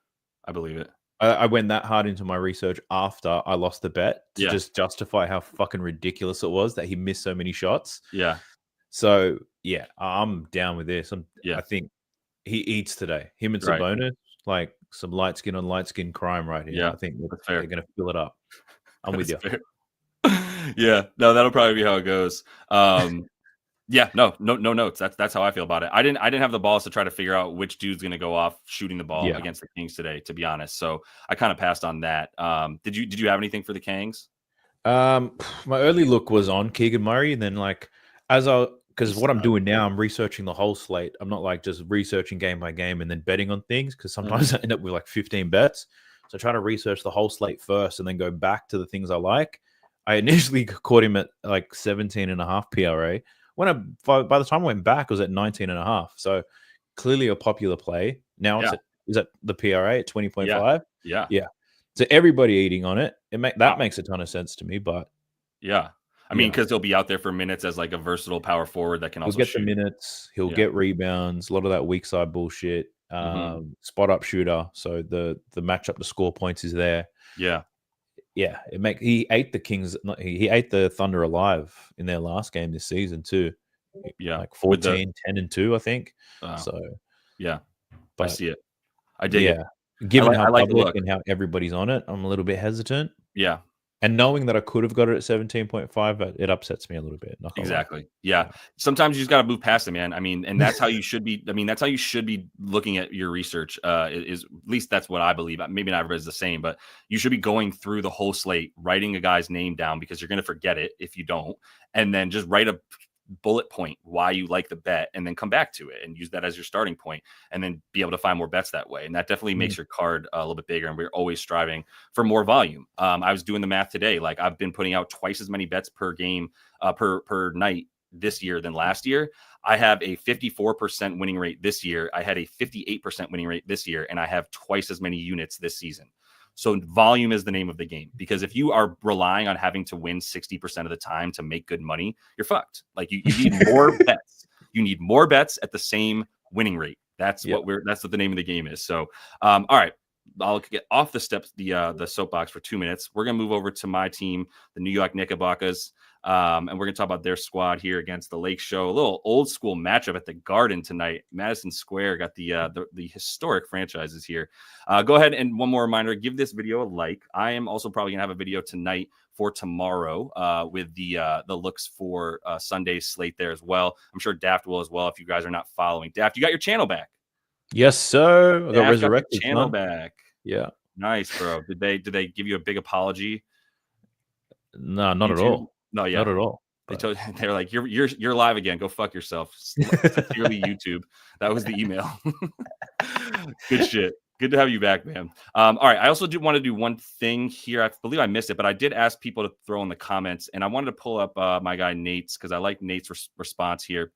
I believe it. I went that hard into my research after I lost the bet to just justify how fucking ridiculous it was that he missed so many shots. Yeah. So, yeah, I'm down with this. I think he eats today. Him and Sabonis, like some light skin on light skin crime right here. Yeah, I think they're going to fill it up. I'm with you. Yeah, no, that'll probably be how it goes. Yeah, no notes. That's how I feel about it. I didn't have the balls to try to figure out which dude's going to go off shooting the ball against the Kings today, to be honest. So I kind of passed on that. Did you have anything for the Kings? My early look was on Keegan Murray, and then like because what I'm doing now, I'm researching the whole slate. I'm not like just researching game by game and then betting on things, because sometimes I end up with like 15 bets. So I try to research the whole slate first and then go back to the things I like. I initially caught him at like 17.5 PRA. By the time I went back, I was at 19.5. So clearly a popular play. Now is that the PRA at 20.5? Yeah. Yeah. So everybody eating on it. That makes a ton of sense to me. But yeah, I mean, because he'll be out there for minutes as like a versatile power forward that can also get shoot. the minutes. He'll get rebounds. A lot of that weak side bullshit. Spot up shooter. So the matchup to score points is there. Yeah. Yeah, he ate the Kings. He ate the Thunder alive in their last game this season too. Yeah, like 14, 10 and 2, I think. So yeah, but, I see it. I dig it. Given I how like public and how everybody's on it, I'm a little bit hesitant. Yeah. And knowing that I could have got it at 17.5, it upsets me a little bit. Exactly. Yeah. Sometimes you just got to move past it, man. I mean, and that's how you should be. I mean, that's how you should be looking at your research. Is at least that's what I believe. Maybe not everybody's the same, but you should be going through the whole slate, writing a guy's name down because you're going to forget it if you don't, and then just write a bullet point why you like the bet and then come back to it and use that as your starting point and then be able to find more bets that way. And that definitely makes your card a little bit bigger. And we're always striving for more volume. I was doing the math today. Like I've been putting out twice as many bets per game, per night this year than last year. I have a 54% winning rate this year. I had a 58% winning rate this year, and I have twice as many units this season. So volume is the name of the game, because if you are relying on having to win 60% of the time to make good money, you're fucked. Like you need more bets. You need more bets at the same winning rate. That's what the name of the game is. So, all right, I'll get off the soapbox for 2 minutes. We're going to move over to my team, the New York Knickerbockers. And we're going to talk about their squad here against the Lake Show. A little old school matchup at the Garden tonight. Madison Square got the historic franchises here. Go ahead, and one more reminder, give this video a like. I am also probably going to have a video tonight for tomorrow with the looks for Sunday's slate there as well. I'm sure Daft will as well if you guys are not following. Daft, you got your channel back. Yes, sir. I got resurrected. Channel back. Yeah. Nice, bro. Did they give you a big apology? No, not at all. No, yeah, not at all. They're like, you're live again. Go fuck yourself. Sincerely, YouTube. That was the email. Good shit. Good to have you back, man. All right. I also do want to do one thing here. I believe I missed it, but I did ask people to throw in the comments, and I wanted to pull up my guy Nate's because I like Nate's response here.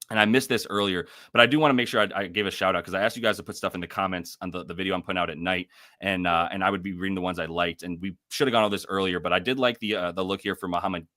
And I missed this earlier, but I do want to make sure I gave a shout out because I asked you guys to put stuff in the comments on the video I'm putting out at night, and I would be reading the ones I liked. And we should have gone over this earlier, but I did like the look here for Muhammad.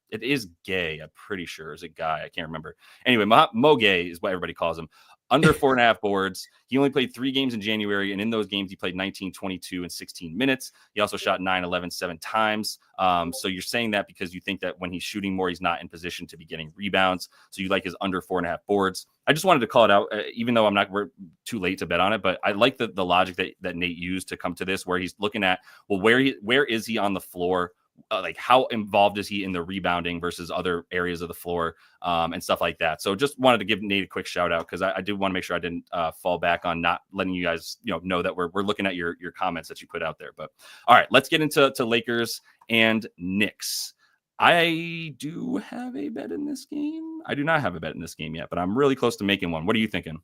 It is Gay, I'm pretty sure. Is it Guy? I can't remember. Anyway, Mo Gay is what everybody calls him. Under 4.5 boards. He only played 3 games in January, and in those games, he played 19, 22, and 16 minutes. He also shot 9, 11, 7 times. So you're saying that because you think that when he's shooting more, he's not in position to be getting rebounds. So you like his under 4.5 boards. I just wanted to call it out, even though we're too late to bet on it. But I like the logic that Nate used to come to this, where he's looking at, well, where is he on the floor? Like how involved is he in the rebounding versus other areas of the floor and stuff like that. So just wanted to give Nate a quick shout out because I did want to make sure I didn't fall back on not letting you guys know that we're looking at your comments that you put out there. But all right, let's get into Lakers and Knicks. I do have a bet in this game. I do not have a bet in this game yet, but I'm really close to making one. What are you thinking?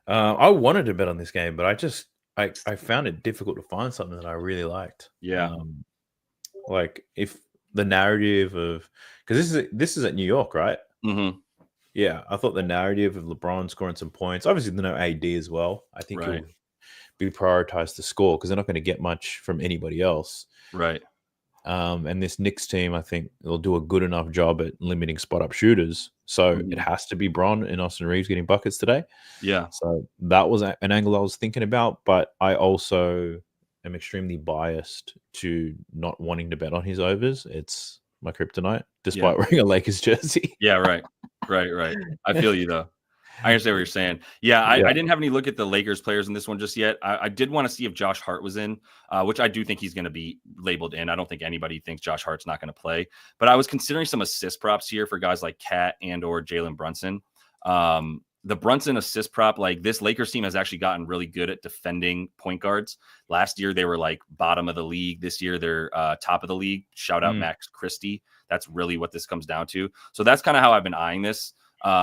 I wanted to bet on this game, but I found it difficult to find something that I really liked. Yeah. Like if the narrative of, because this is at New York, right? Mm-hmm. Yeah, I thought the narrative of LeBron scoring some points, obviously there's no AD as well. I think he'll be prioritized to score because they're not going to get much from anybody else. Right. And this Knicks team, I think they'll do a good enough job at limiting spot up shooters. So it has to be Braun and Austin Reeves getting buckets today. Yeah. So that was an angle I was thinking about, but I also am extremely biased to not wanting to bet on his overs. It's my kryptonite, despite wearing a Lakers jersey. Yeah, right. I feel you though. I understand what you're saying. Yeah, I didn't have any look at the Lakers players in this one just yet. I did want to see if Josh Hart was in, which I do think he's going to be labeled in. I don't think anybody thinks Josh Hart's not going to play. But I was considering some assist props here for guys like Cat and or Jalen Brunson. The Brunson assist prop, like this Lakers team has actually gotten really good at defending point guards. Last year, they were like bottom of the league. This year, they're top of the league. Shout out Max Christie. That's really what this comes down to. So that's kind of how I've been eyeing this.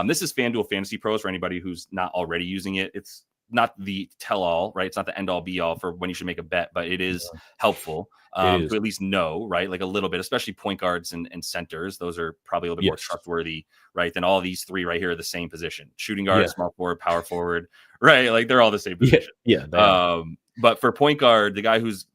This is FanDuel Fantasy Pros for anybody who's not already using it. It's not the tell-all, right? It's not the end-all, be-all for when you should make a bet, but it is helpful to at least know, right? Like a little bit, especially point guards and centers. Those are probably a little bit more trustworthy, right? Than all these three right here are the same position. Shooting guard, small forward, power forward, right? Like they're all the same position. Yeah. But for point guard, the guy who's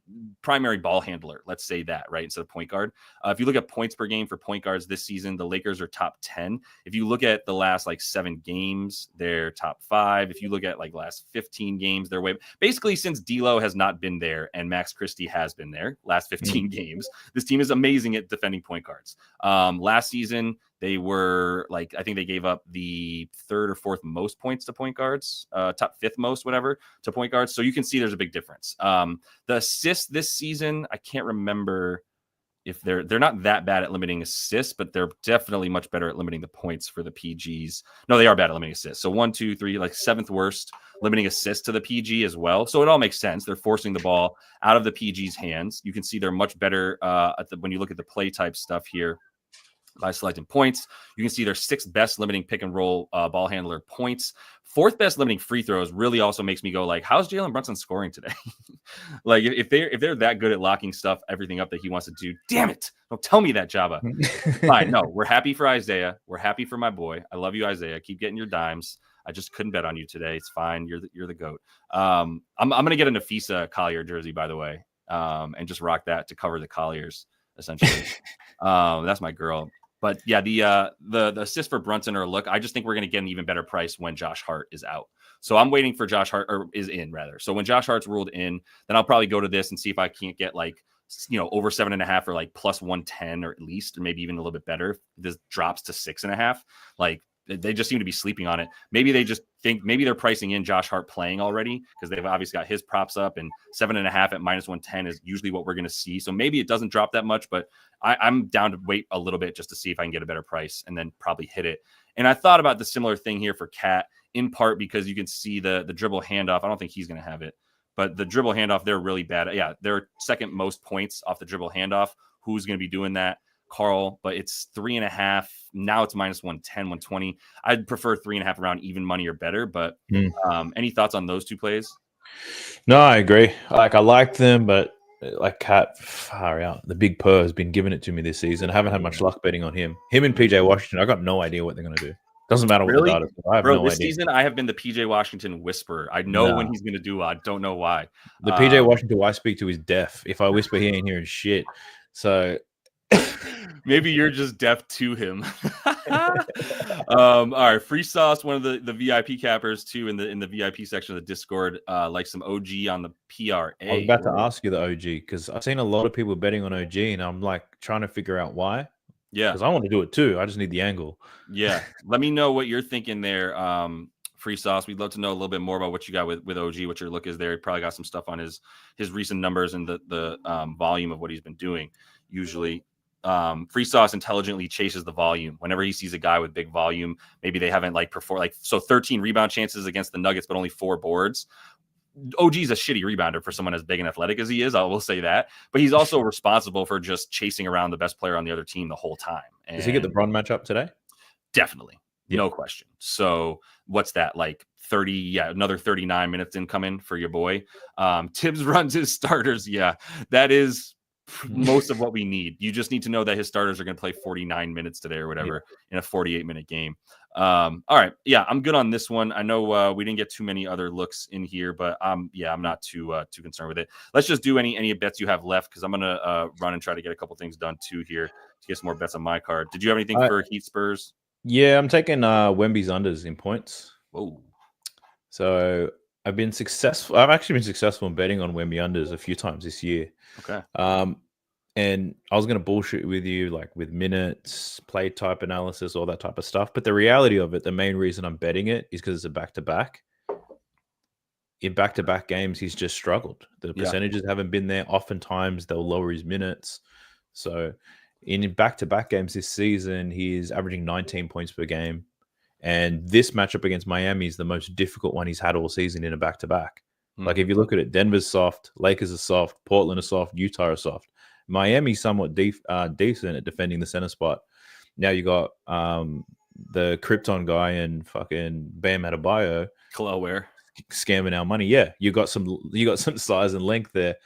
primary ball handler. Let's say that, right? Instead of point guard. If you look at points per game for point guards this season, the Lakers are top 10. If you look at the last like 7 games, they're top 5. If you look at like last 15 games, they're way basically since D'Lo has not been there and Max Christie has been there last 15 games. This team is amazing at defending point guards. Last season, they were like, I think they gave up the 3rd or 4th most points to point guards, top 5th most, whatever, to point guards. So you can see there's a big difference. The assists this season, I can't remember if they're not that bad at limiting assists, but they're definitely much better at limiting the points for the PGs. No, they are bad at limiting assists. So 1, 2, 3, like 7th worst limiting assists to the PG as well. So it all makes sense. They're forcing the ball out of the PG's hands. You can see they're much better when you look at the play type stuff here. By selecting points, you can see their 6th best limiting pick and roll ball handler points. 4th best limiting free throws really also makes me go like, how's Jalen Brunson scoring today? Like if they're that good at locking everything up that he wants to do, damn it! Don't tell me that, Jabba. Fine, no, we're happy for Isaiah. We're happy for my boy. I love you, Isaiah. Keep getting your dimes. I just couldn't bet on you today. It's fine. You're the GOAT. I'm gonna get a Nafisa Collier jersey, by the way, and just rock that to cover the Colliers essentially. That's my girl. But yeah, the assist for Brunson or look, I just think we're going to get an even better price when Josh Hart is out. So I'm waiting for Josh Hart, or is in rather. So when Josh Hart's ruled in, then I'll probably go to this and see if I can't get like, over 7.5 or like plus 110 or at least, or maybe even a little bit better. This drops to 6.5. Like they just seem to be sleeping on it. Maybe they just think they're pricing in Josh Hart playing already because they've obviously got his props up, and 7.5 at minus 110 is usually what we're going to see. So maybe it doesn't drop that much, but I'm down to wait a little bit just to see if I can get a better price and then probably hit it. And I thought about the similar thing here for Cat, in part because you can see the dribble handoff. I don't think he's going to have it, but the dribble handoff, they're really bad. Yeah, they're 2nd most points off the dribble handoff. Who's going to be doing that? Carl, but it's 3.5. Now it's minus 110, 120. I'd prefer 3.5 around even money or better. But any thoughts on those two plays? No, I agree. I like them, but like Cat, far out. The big purr has been giving it to me this season. I haven't had much luck betting on him. Him and PJ Washington, I got no idea what they're going to do. Doesn't matter what the data is. I have no idea. This season, I have been the PJ Washington whisperer. I know when he's going to do it. I don't know why. The PJ Washington I speak to is deaf. If I whisper, he ain't hearing shit. So maybe you're just deaf to him. All right, Free Sauce, one of the VIP cappers too in the VIP section of the Discord, like some OG on the PRA. I was about to ask you the OG because I've seen a lot of people betting on OG, and I'm like trying to figure out why. Yeah, because I want to do it too. I just need the angle. Yeah, let me know what you're thinking there. Free Sauce, we'd love to know a little bit more about what you got with OG, what your look is there. He probably got some stuff on his recent numbers and the volume of what he's been doing. Usually, Free Sauce intelligently chases the volume. Whenever he sees a guy with big volume, maybe they haven't performed 13 rebound chances against the Nuggets, but only 4 boards. OG's a shitty rebounder for someone as big and athletic as he is. I will say that, but he's also responsible for just chasing around the best player on the other team the whole time. And does he get the Braun matchup today? Definitely. Yeah. No question. So what's that, like 30? Yeah, another 39 minutes incoming for your boy. Tibbs runs his starters. Yeah, that is most of what we need. You just need to know that his starters are going to play 49 minutes today or whatever in a 48-minute game. All right. Yeah, I'm good on this one. I know we didn't get too many other looks in here, but I'm not too concerned with it. Let's just do any bets you have left, because I'm gonna run and try to get a couple things done too here to get some more bets on my card. Did you have anything for Heat Spurs? Yeah, I'm taking Wemby's unders in points. Whoa. So I've been successful. I've actually been successful in betting on Wemby unders a few times this year. Okay. And I was going to bullshit with you, like with minutes, play type analysis, all that type of stuff. But the reality of it, the main reason I'm betting it is because it's a back-to-back. In back-to-back games, he's just struggled. The percentages haven't been there. Oftentimes, they'll lower his minutes. So in back-to-back games this season, he's averaging 19 points per game. And this matchup against Miami is the most difficult one he's had all season in a back-to-back. Like if you look at it, Denver's soft, Lakers are soft, Portland are soft, Utah are soft. Miami's somewhat decent at defending the center spot. Now you got the Krypton guy and fucking Bam Adebayo, Collier, scamming our money. Yeah, you got some size and length there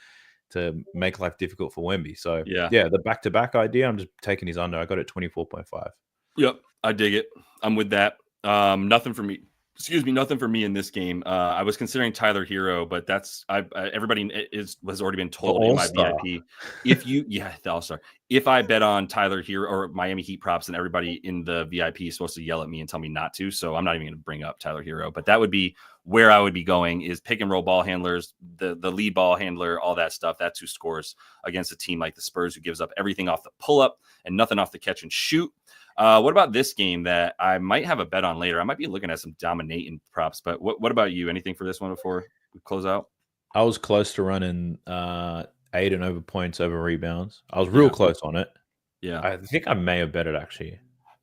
to make life difficult for Wemby. So yeah, the back-to-back idea, I'm just taking his under. I got it 24.5. Yep, I dig it. I'm with that. Nothing for me. Excuse me, nothing for me in this game. I was considering Tyler Hero, but that's everybody has already been told in my VIP. The All-Star. If I bet on Tyler Hero or Miami Heat props, then everybody in the VIP is supposed to yell at me and tell me not to. So I'm not even going to bring up Tyler Hero. But that would be where I would be going, is pick and roll ball handlers, the lead ball handler, all that stuff. That's who scores against a team like the Spurs, who gives up everything off the pull up and nothing off the catch and shoot. What about this game that I might have a bet on later? I might be looking at some dominating props, but what about you? Anything for this one before we close out? I was close to running 8 and over points over rebounds. I was real close on it. Yeah. I think I may have bet it, actually.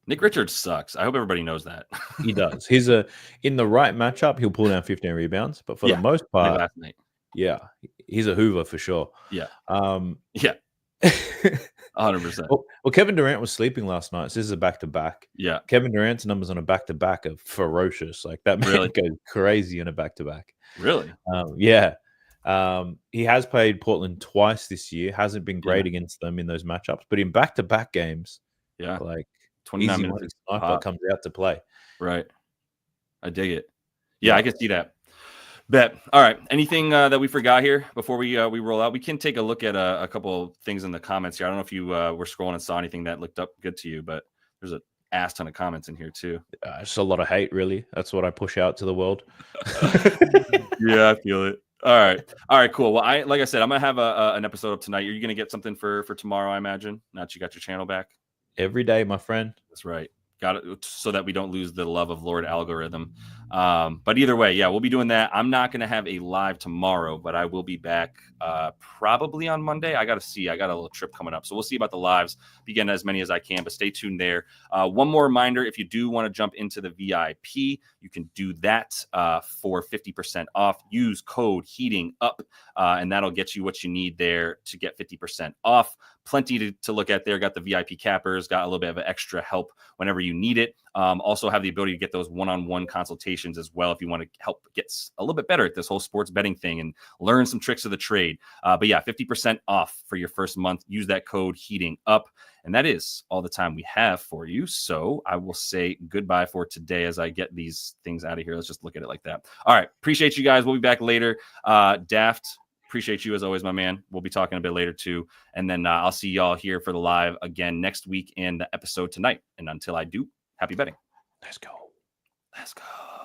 Nick Richards sucks. I hope everybody knows that. He does. He's in the right matchup, he'll pull down 15 rebounds, but for the most part, last night. Yeah, he's a Hoover for sure. Yeah. 100%. Well, Kevin Durant was sleeping last night, so this is a back-to-back. Yeah. Kevin Durant's numbers on a back-to-back are ferocious. Like, that man goes crazy on a back-to-back. Really? Yeah. He has played Portland twice this year. Hasn't been great against them in those matchups, but in back-to-back games, like 29 minutes sniper comes out to play. Right. I dig it. Yeah, I can see that. Bet. All right. Anything that we forgot here before we roll out? We can take a look at a couple of things in the comments here. I don't know if you were scrolling and saw anything that looked up good to you, but there's an ass ton of comments in here too. Just a lot of hate, really. That's what I push out to the world. Yeah, I feel it. All right, cool. Well, like I said, I'm gonna have an episode up tonight. Are you gonna get something for tomorrow? I imagine. Now that you got your channel back. Every day, my friend. That's right. Got it, so that we don't lose the love of Lord Algorithm. But either way, we'll be doing that. I'm not going to have a live tomorrow, but I will be back probably on Monday. I got to see. I got a little trip coming up, so we'll see about the lives. Begin as many as I can, but stay tuned there. One more reminder: if you do want to jump into the VIP, you can do that for 50% off. Use code Heating Up, and that'll get you what you need there to get 50% off. Plenty to look at there. Got the VIP cappers, got a little bit of extra help whenever you need it. Also have the ability to get those one-on-one consultations as well if you want to help get a little bit better at this whole sports betting thing and learn some tricks of the trade. But yeah, 50% off for your first month. Use that code Heating Up. And that is all the time we have for you. So I will say goodbye for today as I get these things out of here. Let's just look at it like that. All right. Appreciate you guys. We'll be back later. Daft, appreciate you as always, my man. We'll be talking a bit later too. And then I'll see y'all here for the live again next week and the episode tonight. And until I do, happy betting. Let's go. Let's go.